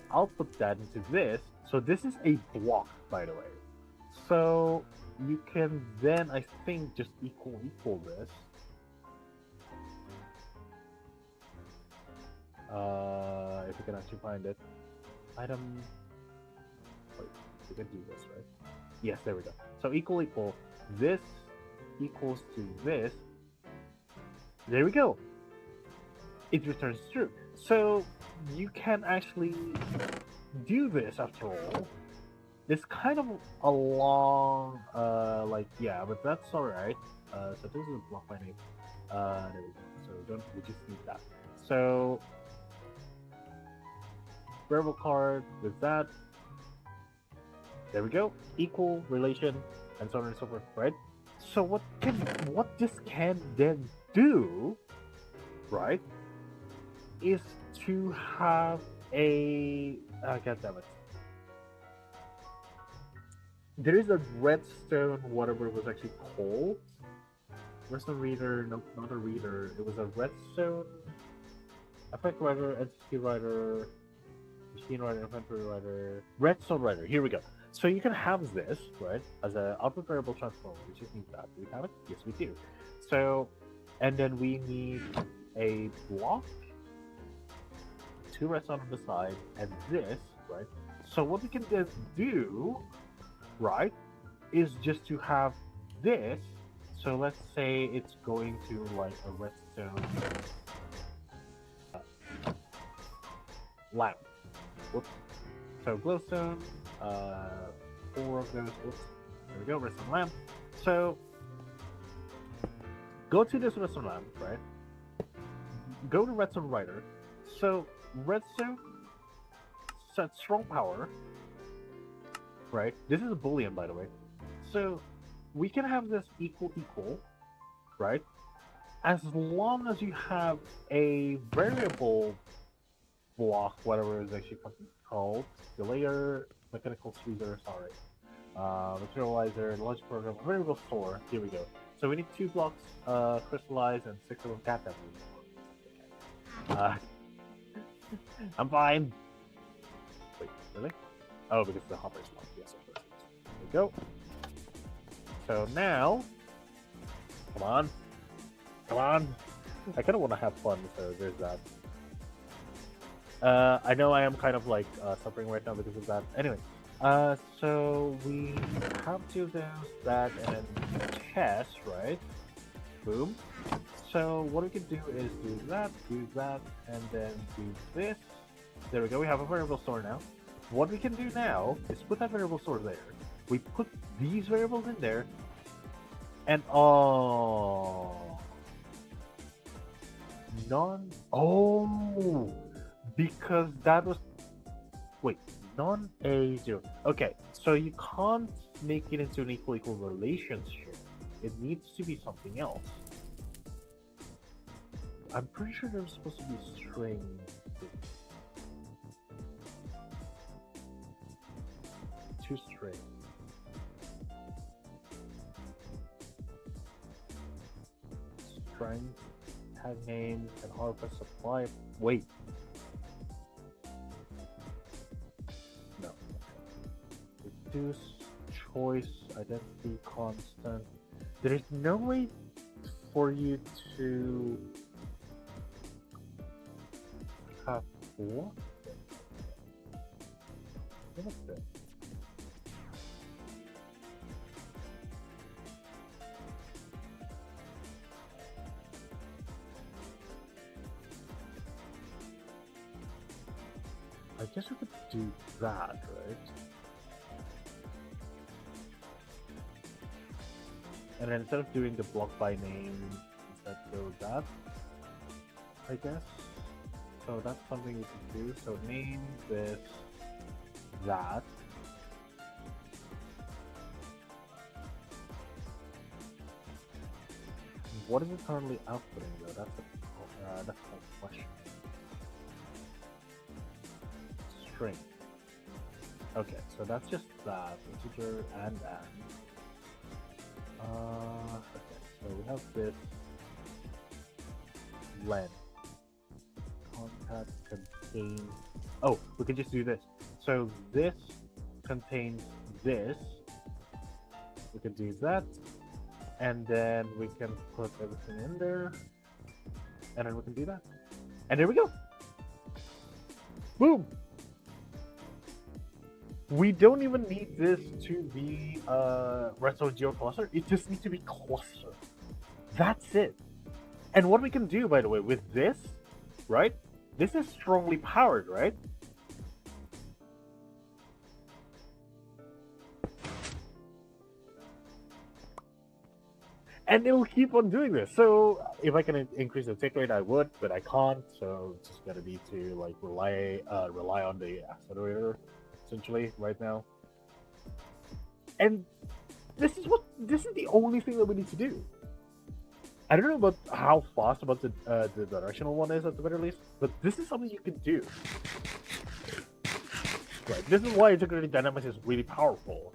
I'll put that into this. So this is a block, by the way. So you can then, I think, just equal this. If you can actually find it. Item. Wait, we can do this, right? Yes, there we go. So equal. This equals to this. There we go. It returns true. So you can actually do this after all. It's kind of a long, yeah, but that's alright. So this is a block by name. There we go. So we just need that. So variable card with that. There we go. Equal relation and so on and so forth, right? So what this can then do, right, is to have a god damn it. There is a redstone, whatever it was actually called. Redstone reader, no, not a reader. It was a redstone. Effect Rider, Entity Rider, Machine Rider, Inventory Rider, Redstone Rider. Here we go. So you can have this, right, as an output variable transformer. We just need that. Do we have it? Yes, we do. So, and then we need a block, 2 redstone on the side, and this, right? So what we can just do, right, is just to have this. So let's say it's going to like a redstone lamp. Whoops. So glowstone, 4 of those. Whoops. There we go, redstone lamp. So go to this redstone lamp, right? Go to redstone rider. So redstone sets strong power, right? This is a boolean, by the way. So we can have this equal, right? As long as you have a variable block, whatever it's actually called, the layer, mechanical tweezer, sorry, materializer, logic program, variable store. Here we go. So we need 2 blocks, crystallize, and 6 of them cat that. Okay. I'm fine. Wait, really? Oh, because the hopper's locked. Yes, of course. There we go. So now, come on. I kind of want to have fun, so there's that. I know I am kind of like suffering right now because of that. Anyway, so we have 2 of those, that, and then chest, right? Boom. So what we can do is do that, and then do this. There we go. We have a variable store now. What we can do now is put that variable store there. We put these variables in there, and because that was non-A0. Okay, so you can't make it into an equal relationship. It needs to be something else. I'm pretty sure there's supposed to be string. To string. String, tag name, and harvest supply. Wait. No. Reduce choice identity constant. There is no way for you to have what? What is this? I guess we could do that, right? And then instead of doing the block by name, instead go that, I guess. So that's something we can do. So name this that. What is it currently outputting though? That's my question. String. Okay, so that's just that. Integer and. Okay, so we have this len. Contact contains. Oh, we can just do this. So this contains this. We can do that, and then we can put everything in there, and then we can do that, and there we go. Boom. We don't even need this to be redstone GeOre cluster. It just needs to be cluster. That's it. And what we can do, by the way, with this, right? This is strongly powered, right? And it'll keep on doing this. So if I can increase the tick rate, I would, but I can't. So it's just gonna be to like rely on the accelerator, essentially, right now. And this is the only thing that we need to do. I don't know about how fast about the directional one is at the very least, but this is something you can do. Right. This is why integrated dynamics is really powerful.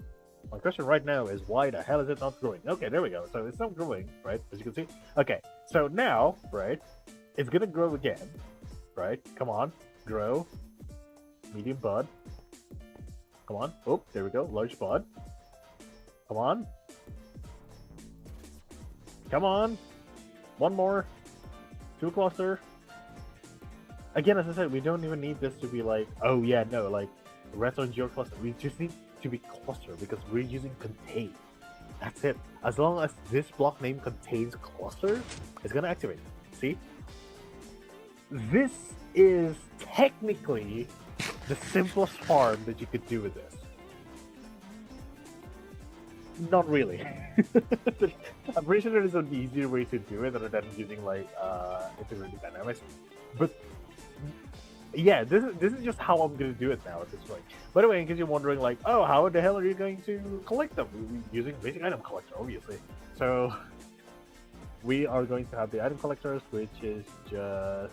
My question right now is why the hell is it not growing? Okay, there we go. So it's not growing, right? As you can see. Okay, so now, right, it's gonna grow again. right? Come on, grow, medium bud. Come on. Oh, there we go. Large bud. Come on. Come on. One more. 2 cluster. Again, as I said, we don't even need this to be like, oh yeah, no, like redstone GeOre cluster. We just need to be cluster because we're using contain. That's it. As long as this block name contains cluster, it's gonna activate. See? This is technically the simplest farm that you could do with this. Not really. I'm pretty sure there's an easier way to do it other than using like integrated dynamics. But yeah, this is just how I'm gonna do it now at this point. By the way, in case you're wondering, like, oh, how the hell are you going to collect them? We're using basic item collector, obviously. So we are going to have the item collectors, which is just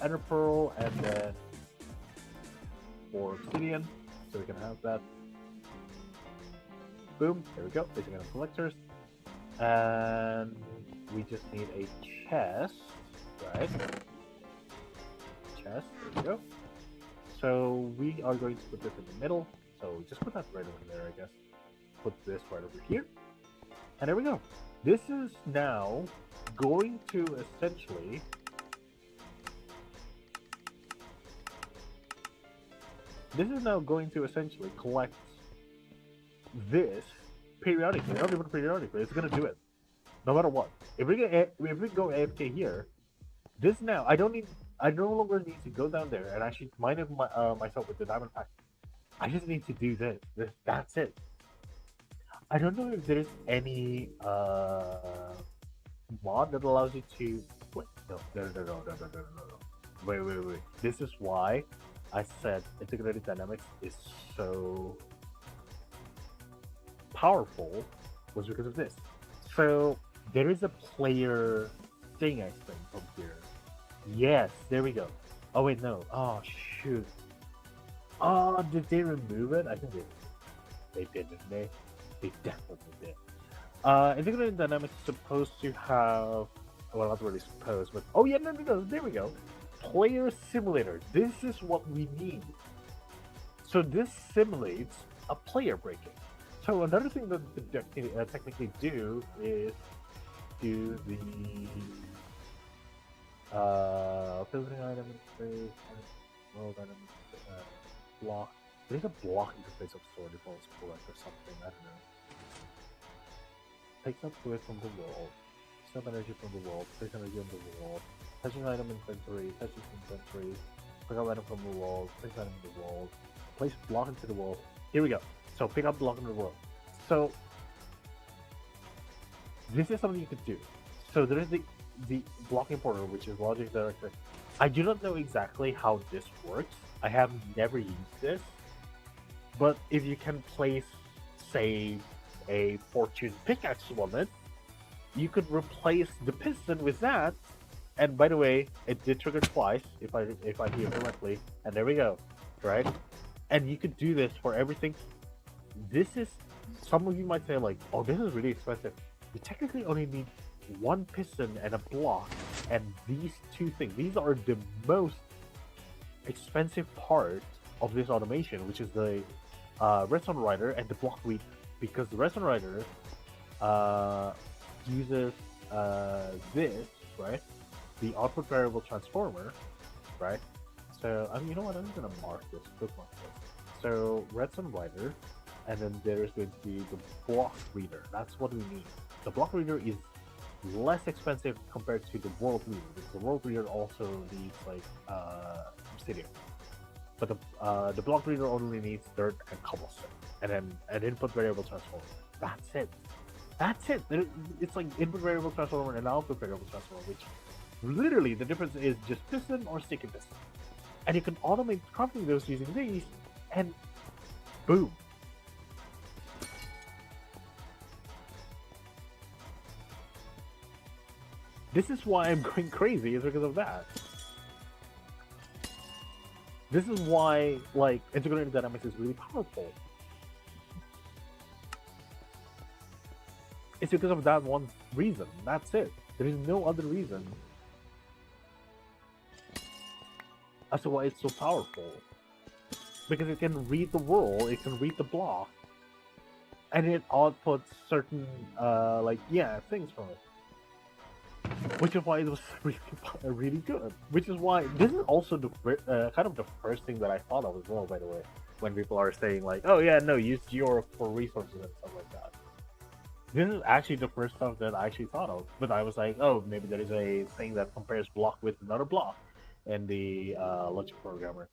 Ender Pearl and then 4 obsidian, so we can have that. Boom, there we go, basic item collectors. And we just need a chest, right? Chest, there we go. So we are going to put this in the middle. So just put that right over there, I guess. Put this right over here. And there we go. This is now going to essentially collect this periodically. Not even periodically. It's gonna do it, no matter what. If we go AFK here, this now I no longer need to go down there and actually mine it myself with the diamond pack. I just need to do this. That's it. I don't know if there's any mod that allows you to wait. No. Wait. This is why I said integrated dynamics is so powerful, was because of this. So there is a player thing, I think, from here. Yes, there we go. Oh wait, no. Oh shoot. Oh, did they remove it? I think they did, didn't they? They definitely did. Integrated dynamics is supposed to have, well, not really supposed, but oh yeah, no, there we go. Player simulator. This is what we need. So this simulates a player breaking. So another thing that the technically do is do the filtering item interface, world item block. There's a block interface of sort if I was correct or something. I don't know. Takes up fluid from the world, sub energy from the world, place energy on the world, touching item inventory, touching inventory, pick up item from the world, place item in the world, place block into the world. Here we go. So pick up block in the world. So this is something you could do. So there is the block importer, which is logic director. I do not know exactly how this works. I have never used this. But if you can place, say, a fortune pickaxe on it, you could replace the piston with that. And by the way, it did trigger twice, if I hear correctly. And there we go, right? And you could do this for everything. This is, some of you might say like, oh, this is really expensive. You technically only need one piston and a block, and these two things. These are the most expensive part of this automation, which is the redstone rider and the block reader, because the redstone rider uses this, right? The output variable transformer, right? So you know what? I'm gonna mark this, bookmark this. So redstone rider, and then there's going to be the block reader. That's what we need. The block reader is less expensive compared to the world reader, because the world reader also needs like obsidian. But the block reader only needs dirt and cobblestone, and then an input variable transformer. That's it. That's it. It's like input variable transformer and output variable transformer, which literally the difference is just piston or sticky piston. And you can automate crafting those using these, and boom. This is why I'm going crazy, is because of that. This is why, like, integrated dynamics is really powerful. It's because of that one reason. That's it. There is no other reason. That's why it's so powerful. Because it can read the world, it can read the block, and it outputs certain things from it. Which is why it was really good. Which is why this is also the kind of the first thing that I thought of as well. By the way, when people are saying like, "Oh yeah, no, use GeOre for resources and stuff like that." This is actually the first stuff that I actually thought of. But I was like, "Oh, maybe there is a thing that compares block with another block in the logic programmer."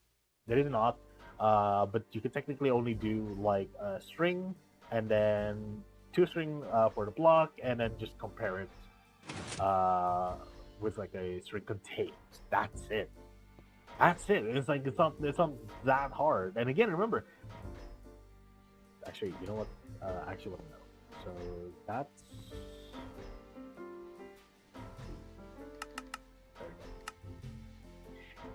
There is not, but you can technically only do like a string and then two string for the block, and then just compare it with like a string contains. That's it. That's it. It's like it's not that hard. And again, remember, actually, you know what? Actually, let me know. So that's there we go.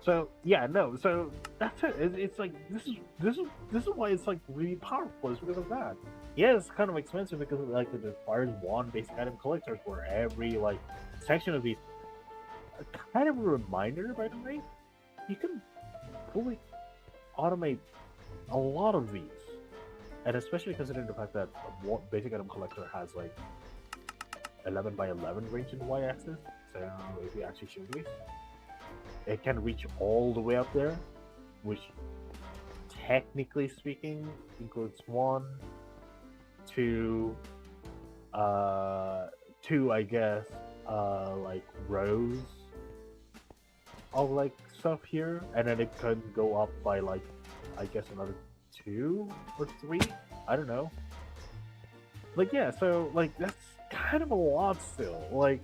So yeah, no. So that's it. It's like this is why it's like really powerful. It's because of that. Yeah, it's kind of expensive because like it requires one basic item collector for every like section of these. Kind of a reminder, by the way, you can fully automate a lot of these, and especially considering the fact that one basic item collector has like 11 by 11 range in y-axis. So if you actually show these, it can reach all the way up there, which technically speaking includes one, two, I guess, like rows of like stuff here, and then it can go up by like, I guess another 2 or 3. I don't know. Like yeah, so like that's kind of a lot still. Like,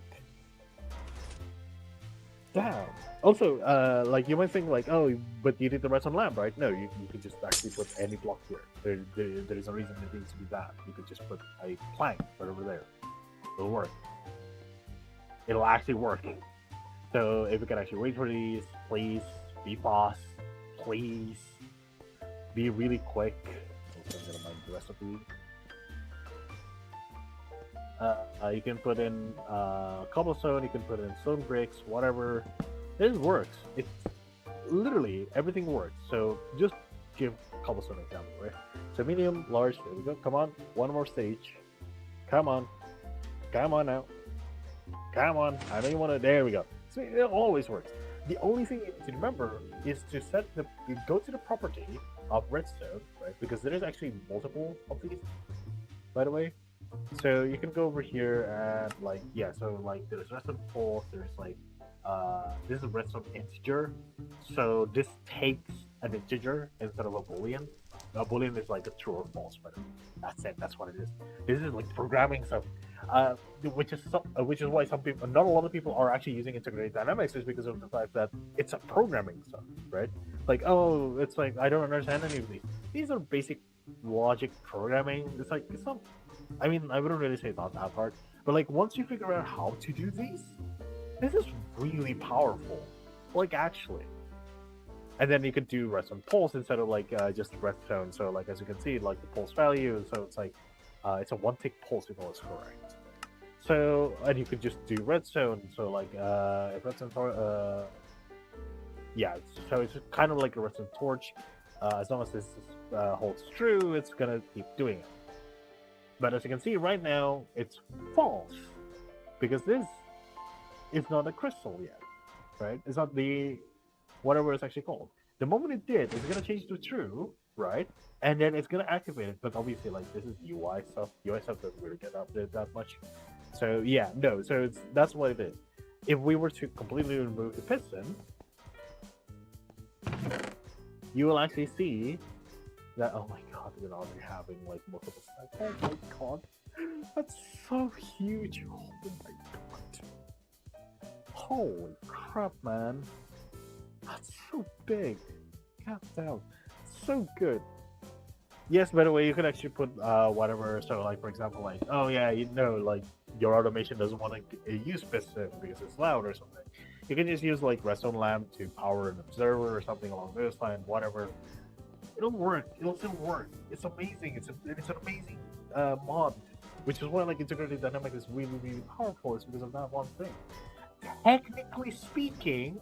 damn. Also, like you might think like, oh, but you did the redstone lamp, right? No, you could just actually put any block here. There is a reason it needs to be that. You could just put a plank right over there. It'll work. It'll actually work. So if you can actually wait for these, please be fast. Please be really quick. Also, I'm gonna mine the rest of these. You can put in cobblestone, you can put in stone bricks, whatever. This works. It's literally everything works. So just give cobblestone an example, right? So medium, large, there we go. Come on, one more stage. Come on. Come on now. Come on. I know you want to. There we go. So it always works. The only thing you need to remember is to go to the property of redstone, right? Because there is actually multiple of these, by the way. So you can go over here and like yeah, so like there's redstone false, there's like this is a redstone integer. So this takes an integer instead of a boolean. A boolean is like a true or false, but that's it. That's what it is. This is like programming stuff, which is why some people, not a lot of people, are actually using integrated dynamics, is because of the fact that it's a programming stuff, right? Like oh, it's like I don't understand any of these. These are basic logic programming. It's like it's not. I mean, I wouldn't really say it's not that hard, but like once you figure out how to do these, this is really powerful. Like actually. And then you could do redstone pulse instead of like just redstone. So like as you can see, like the pulse value, so it's like it's a one tick pulse if all is correct. So and you could just do redstone. So like if redstone yeah, so it's kind of like a redstone torch. As long as this holds true, it's gonna keep doing it. But as you can see right now, it's false because this is not a crystal yet, right? It's not the whatever it's actually called. The moment it did, it's gonna change to true, right? And then it's gonna activate it. But obviously, like this is UI stuff. UI stuff doesn't really get updated that much. So yeah, no. So that's what it is. If we were to completely remove the piston, you will actually see that. Oh my god, we're already having like multiple stacks. Oh my god, that's so huge. Oh my god. Holy crap, man. That's so big. God damn. So good. Yes, by the way, you could actually put whatever. So, like, for example, like, oh, yeah, you know, like, your automation doesn't want to use piston because it's loud or something. You can just use, like, redstone lamp to power an observer or something along those lines, whatever. It'll work. It'll still work. It's amazing. It's an amazing mod, which is why, like, integrated dynamics is really, really powerful. It's because of that one thing. Technically speaking,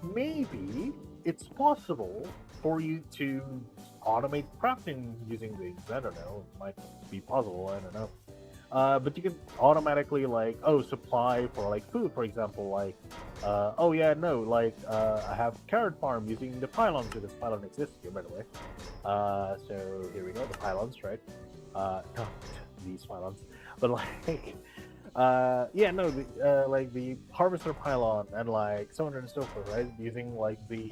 maybe it's possible for you to automate crafting using these. I don't know. It might be possible. I don't know. But you can automatically like, oh, supply for like food, for example, like, oh yeah, no, like, I have carrot farm using the pylons. So this pylon exists here, by the way. So here we go, the pylons, right? Not these pylons, but like, yeah, no, like the harvester pylon and like so on and so forth, right? Using like the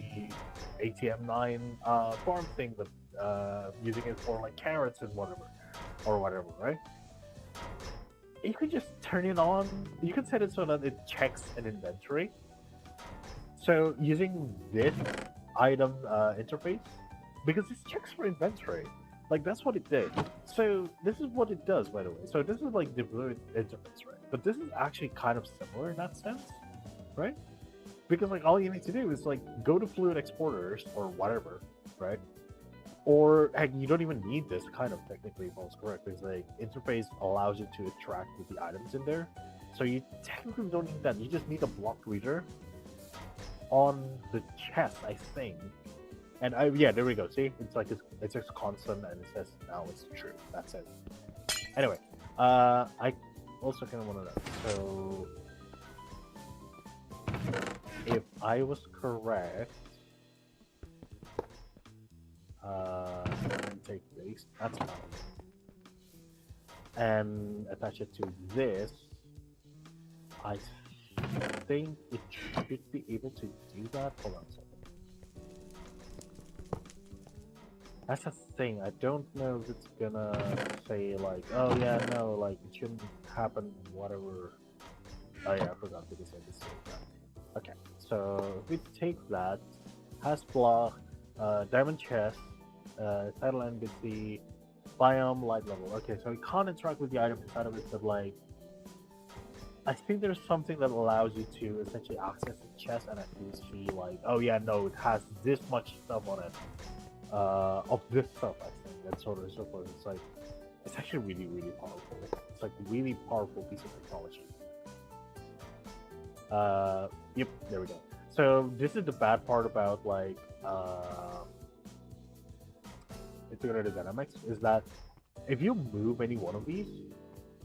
ATM9 farm thing, but using it for like carrots and whatever, or whatever, right? You could just turn it on. You can set it so that it checks an inventory. So using this item interface, because this checks for inventory, like that's what it did. So this is what it does, by the way. So this is like the blue interface, right? But this is actually kind of similar in that sense, right? Because like all you need to do is like go to Fluid Exporters or whatever, right? Or heck, you don't even need this kind of technically, if I was correct, because like interface allows you to interact with the items in there. So you technically don't need that. You just need a block reader on the chest, I think. And yeah, there we go. See, it's like it's just constant, and it says now it's true. That's it. Anyway, I also kind of want to know. So if I was correct. And take this, that's fine. And attach it to this. I think it should be able to do that. Hold on a second. That's the thing. I don't know if it's gonna say like, oh yeah, no, like it shouldn't happen, whatever. Oh yeah, I forgot to say this. Okay, so if we take that, has block, diamond chest, title NPC, biome, light level. Okay, so we can't interact with the item inside of it, but like, I think there's something that allows you to essentially access the chest and at least see like, oh yeah, no, it has this much stuff on it, of this stuff. I think that's sort of so forth. It's like, it's actually really, really powerful. It's like a really powerful piece of technology. Yep, there we go. So this is the bad part about like integrated dynamics is that if you move any one of these,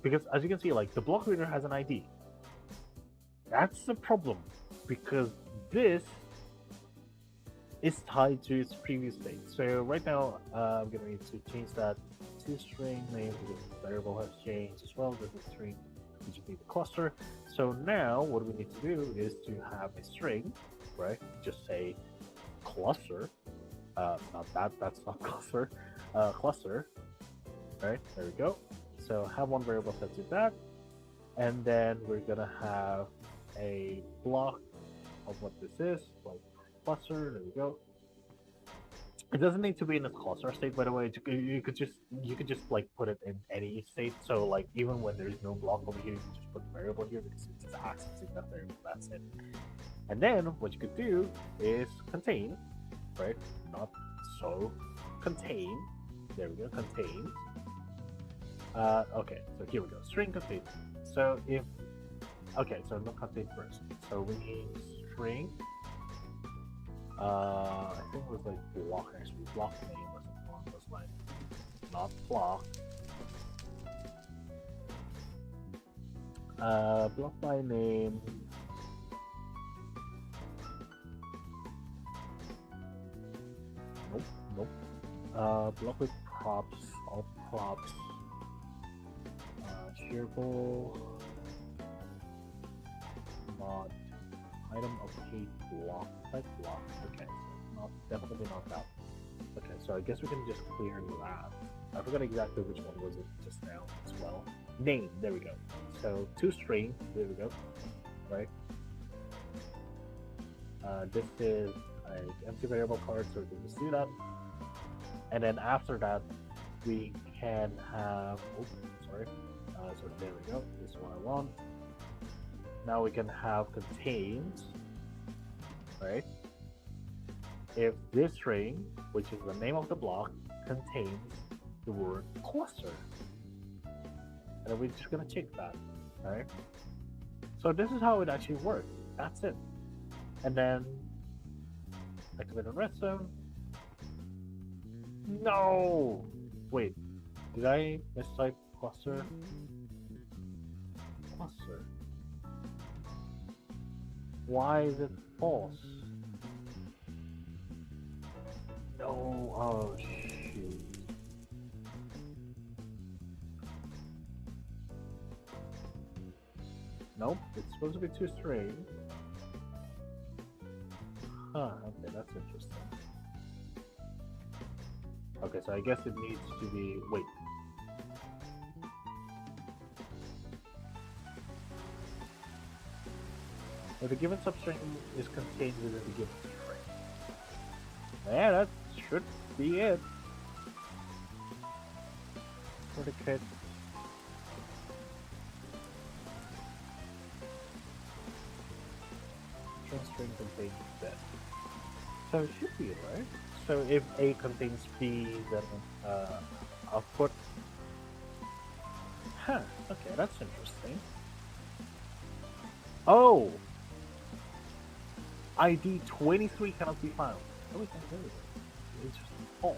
because as you can see, like the block reader has an ID. That's the problem because this is tied to its previous state. So right now, I'm gonna need to change that to string name because the variable has changed as well. There's a string. We just need the cluster. So now what we need to do is to have a string, right? Just say cluster. Not that, that's not cluster. Cluster, right? There we go. So have one variable set to that. And then we're gonna have a block of what this is, like cluster, there we go. It doesn't need to be in a cluster state, by the way. You could just like put it in any state. So like even when there's no block over here, you can just put the variable here because it's just accessing that variable. That's it. And then what you could do is contain, right? Not so contain. There we go, contain. Okay, so here we go. String contain. So if okay, so not contain first. So we need string. I think it was like block actually. Block name or something along those lines. Not block. Block by name. Nope. Block with props. All props. Shareable. Not item update block type block. Okay, so not definitely not that. Okay, so I guess we can just clear that. I forgot exactly which one was it just now as well. Name, there we go. So toString, there we go. Right. This is an empty variable card, so we can just do that. And then after that, we can have. Oh, sorry. So there we go. This is what I want. Now we can have contains, right? If this string, which is the name of the block, contains the word cluster. And then we're just gonna check that, right? So this is how it actually works. That's it. And then Activate on redstone. No! Wait, did I mistype cluster? Cluster. Why is it false? No, oh shoot. Nope, it's supposed to be 2 string. Huh, okay, that's interesting. Okay, so I guess it needs to be... wait. If the given substring is contained within the given string. Yeah, that should be it. Predicate. String contains that. So it should be it, right? So if A contains B, then output. Huh, okay, that's interesting. Oh! ID 23 cannot be found. How is that really? It's just false.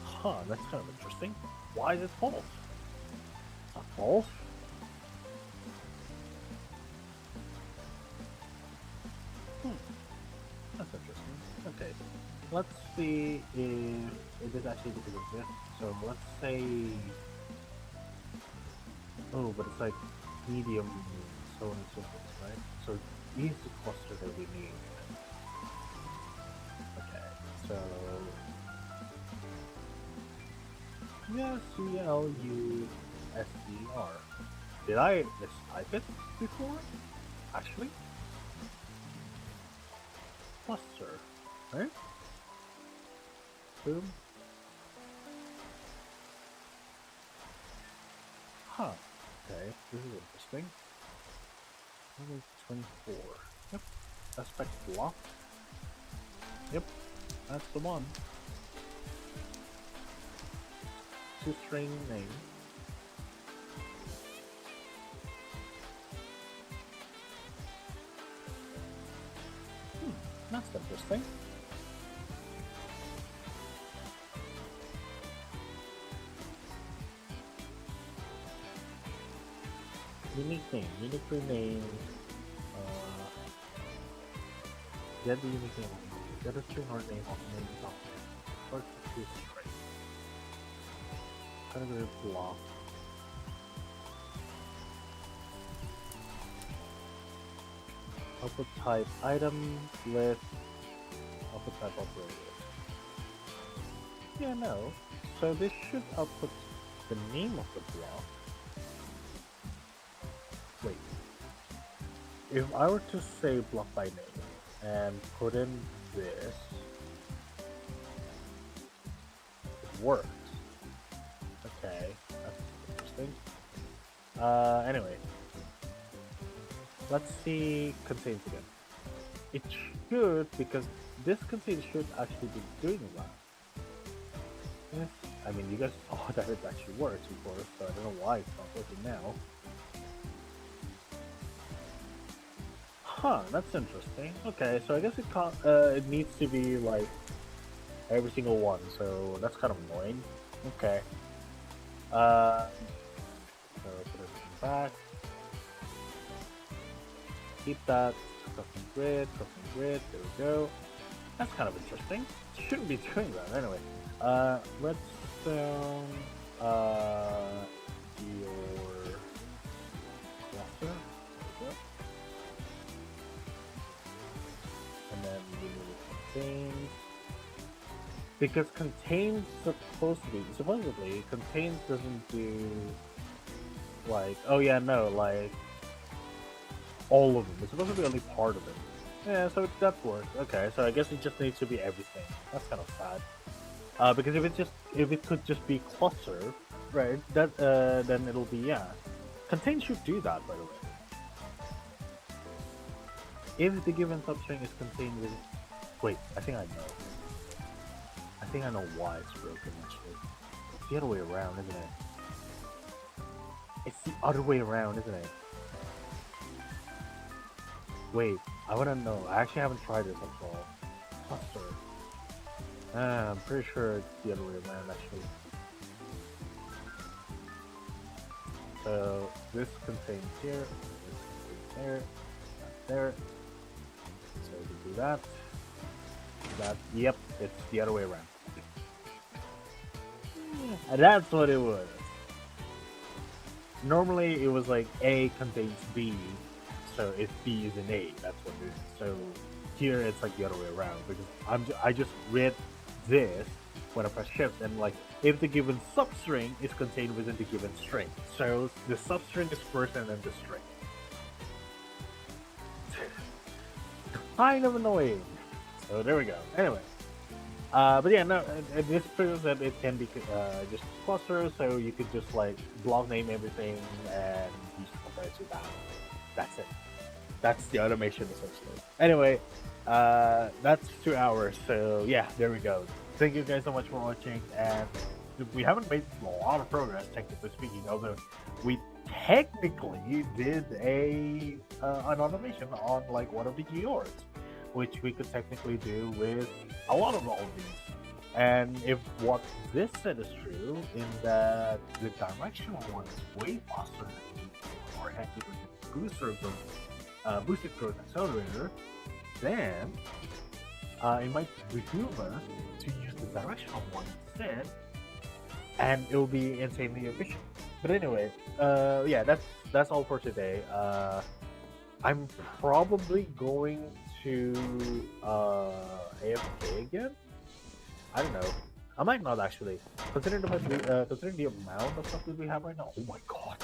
Huh, that's kind of interesting. Why is it false? It's not false. That's interesting. Okay, let's see if it is actually because of this. So let's say, oh, but it's like medium, so on and so forth, right? So here's the cluster that we need. Okay, so yeah, CLUSDR. Did I mistype it before? Actually? Cluster, right? Boom. Huh. Okay, this is interesting. Number 24. Yep. Aspect block. Yep. That's the one. 2 string name. That's interesting. Unique name. Unique rename. Get the unique name. Get a string or name of name document. First to string. Category block. Output type item list. Output type operator. Yeah, no. So this should output the name of the block. Wait. If I were to say block by name and put in this, it works. Okay, that's interesting. Anyway. Let's see contains again. It should, because this contains should actually be doing that. Yes. I mean, you guys saw that it actually works before, so I don't know why it's not working now. Huh, that's interesting. Okay, so I guess it can't, it needs to be like every single one, so that's kind of annoying. Okay. So put everything back. Keep that. Custom grid, there we go. That's kind of interesting. Shouldn't be doing that anyway. Redstone, GeOre cluster. There we go. And then we need contains. Because contains supposedly, contains doesn't do like, oh yeah, no, like all of them. It's supposed to be only part of it. Yeah, so that works. Okay, so I guess it just needs to be everything. That's kind of sad. Because if it could just be cluster, right? That then it'll be Contain should do that, by the way. If the given substring is contained with, wait, I think I know. I think I know why it's broken. Actually, it's the other way around, isn't it? It's the other way around, isn't it? Wait, I wanna know. I actually haven't tried this at all. cluster. I'm pretty sure it's the other way around actually. So this contains here, this contains there, that's there. So we do that. That, yep, it's the other way around. And that's what it was. Normally it was like A contains B, so if B is in A, that's what it is. So here it's like the other way around because I just read this when I press shift and like if the given substring is contained within the given string. So the substring is first and then the string. Kind of annoying. So there we go. Anyway. But yeah, no, this proves that it can be just clusters, so you could just like block name everything and just compare it to that. That's it. That's the automation essentially. Anyway, that's 2 hours, so yeah, there we go. Thank you guys so much for watching, and we haven't made a lot of progress, technically speaking, although we technically did an automation on like one of the GeOres, which we could technically do with a lot of all of these. And if what this said is true, in that the directional one is way faster than the or heck even boosted growth accelerator, then it might behoove us to use the directional one instead, and it will be insanely efficient. But anyway, yeah, that's all for today. I'm probably going to AFK again. I don't know. I might not actually. Considering the amount of stuff that we have right now. Oh my god,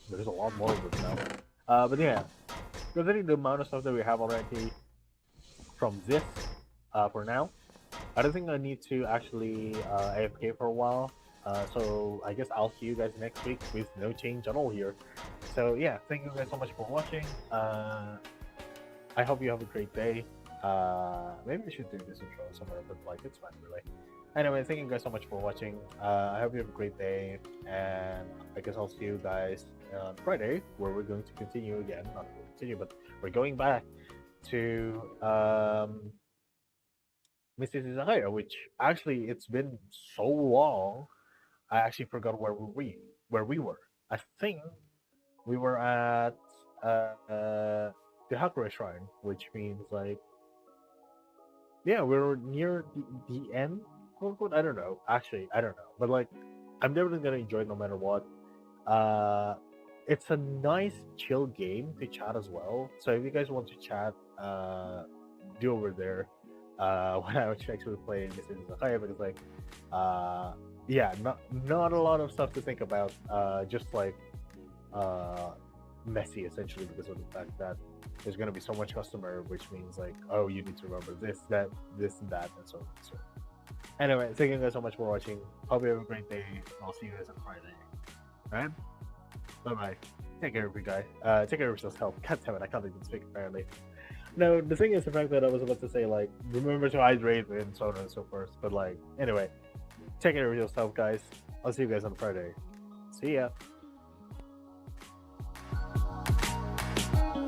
there's a lot more of it now. But yeah, considering the amount of stuff that we have already from this, for now, I don't think I need to actually AFK for a while. So I guess I'll see you guys next week with no change at all here. So yeah, thank you guys so much for watching. I hope you have a great day. Maybe we should do this intro somewhere, but like it's fine really. Anyway, thank you guys so much for watching. I hope you have a great day, and I guess I'll see you guys on Friday, where we're going to continue again. Not continue, but we're going back to Mrs. Izakaya, which actually it's been so long. I actually forgot where we were. I think we were at the Hakure Shrine, which means like, yeah, we're near the end, quote unquote. I don't know. Actually, I don't know. But like, I'm definitely gonna enjoy it no matter what. It's a nice, chill game to chat as well. So if you guys want to chat, do over there. When I was actually playing this in Zakaya, because like, yeah, not a lot of stuff to think about. Just like, messy essentially because of the fact that there's going to be so much customer, which means like, oh, you need to remember this, that, this, and that, and so on and so on. Anyway, thank you guys so much for watching. Hope you have a great day. I'll see you guys on Friday. Alright? Bye-bye. Take care of you guys. Take care of yourself. God damn it, I can't even speak apparently. No, the thing is the fact that I was about to say, like, remember to hydrate and so on and so forth. But like, anyway, take care of yourself, guys. I'll see you guys on Friday. See ya.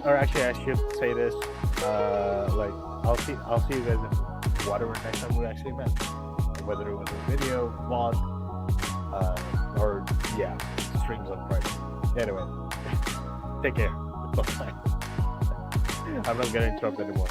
Or actually, I should say this. Like, I'll see you guys in whatever next time we actually met. Whether it was a video, vlog, or yeah, streams on Friday. Anyway, take care. Bye. I'm not gonna interrupt anymore.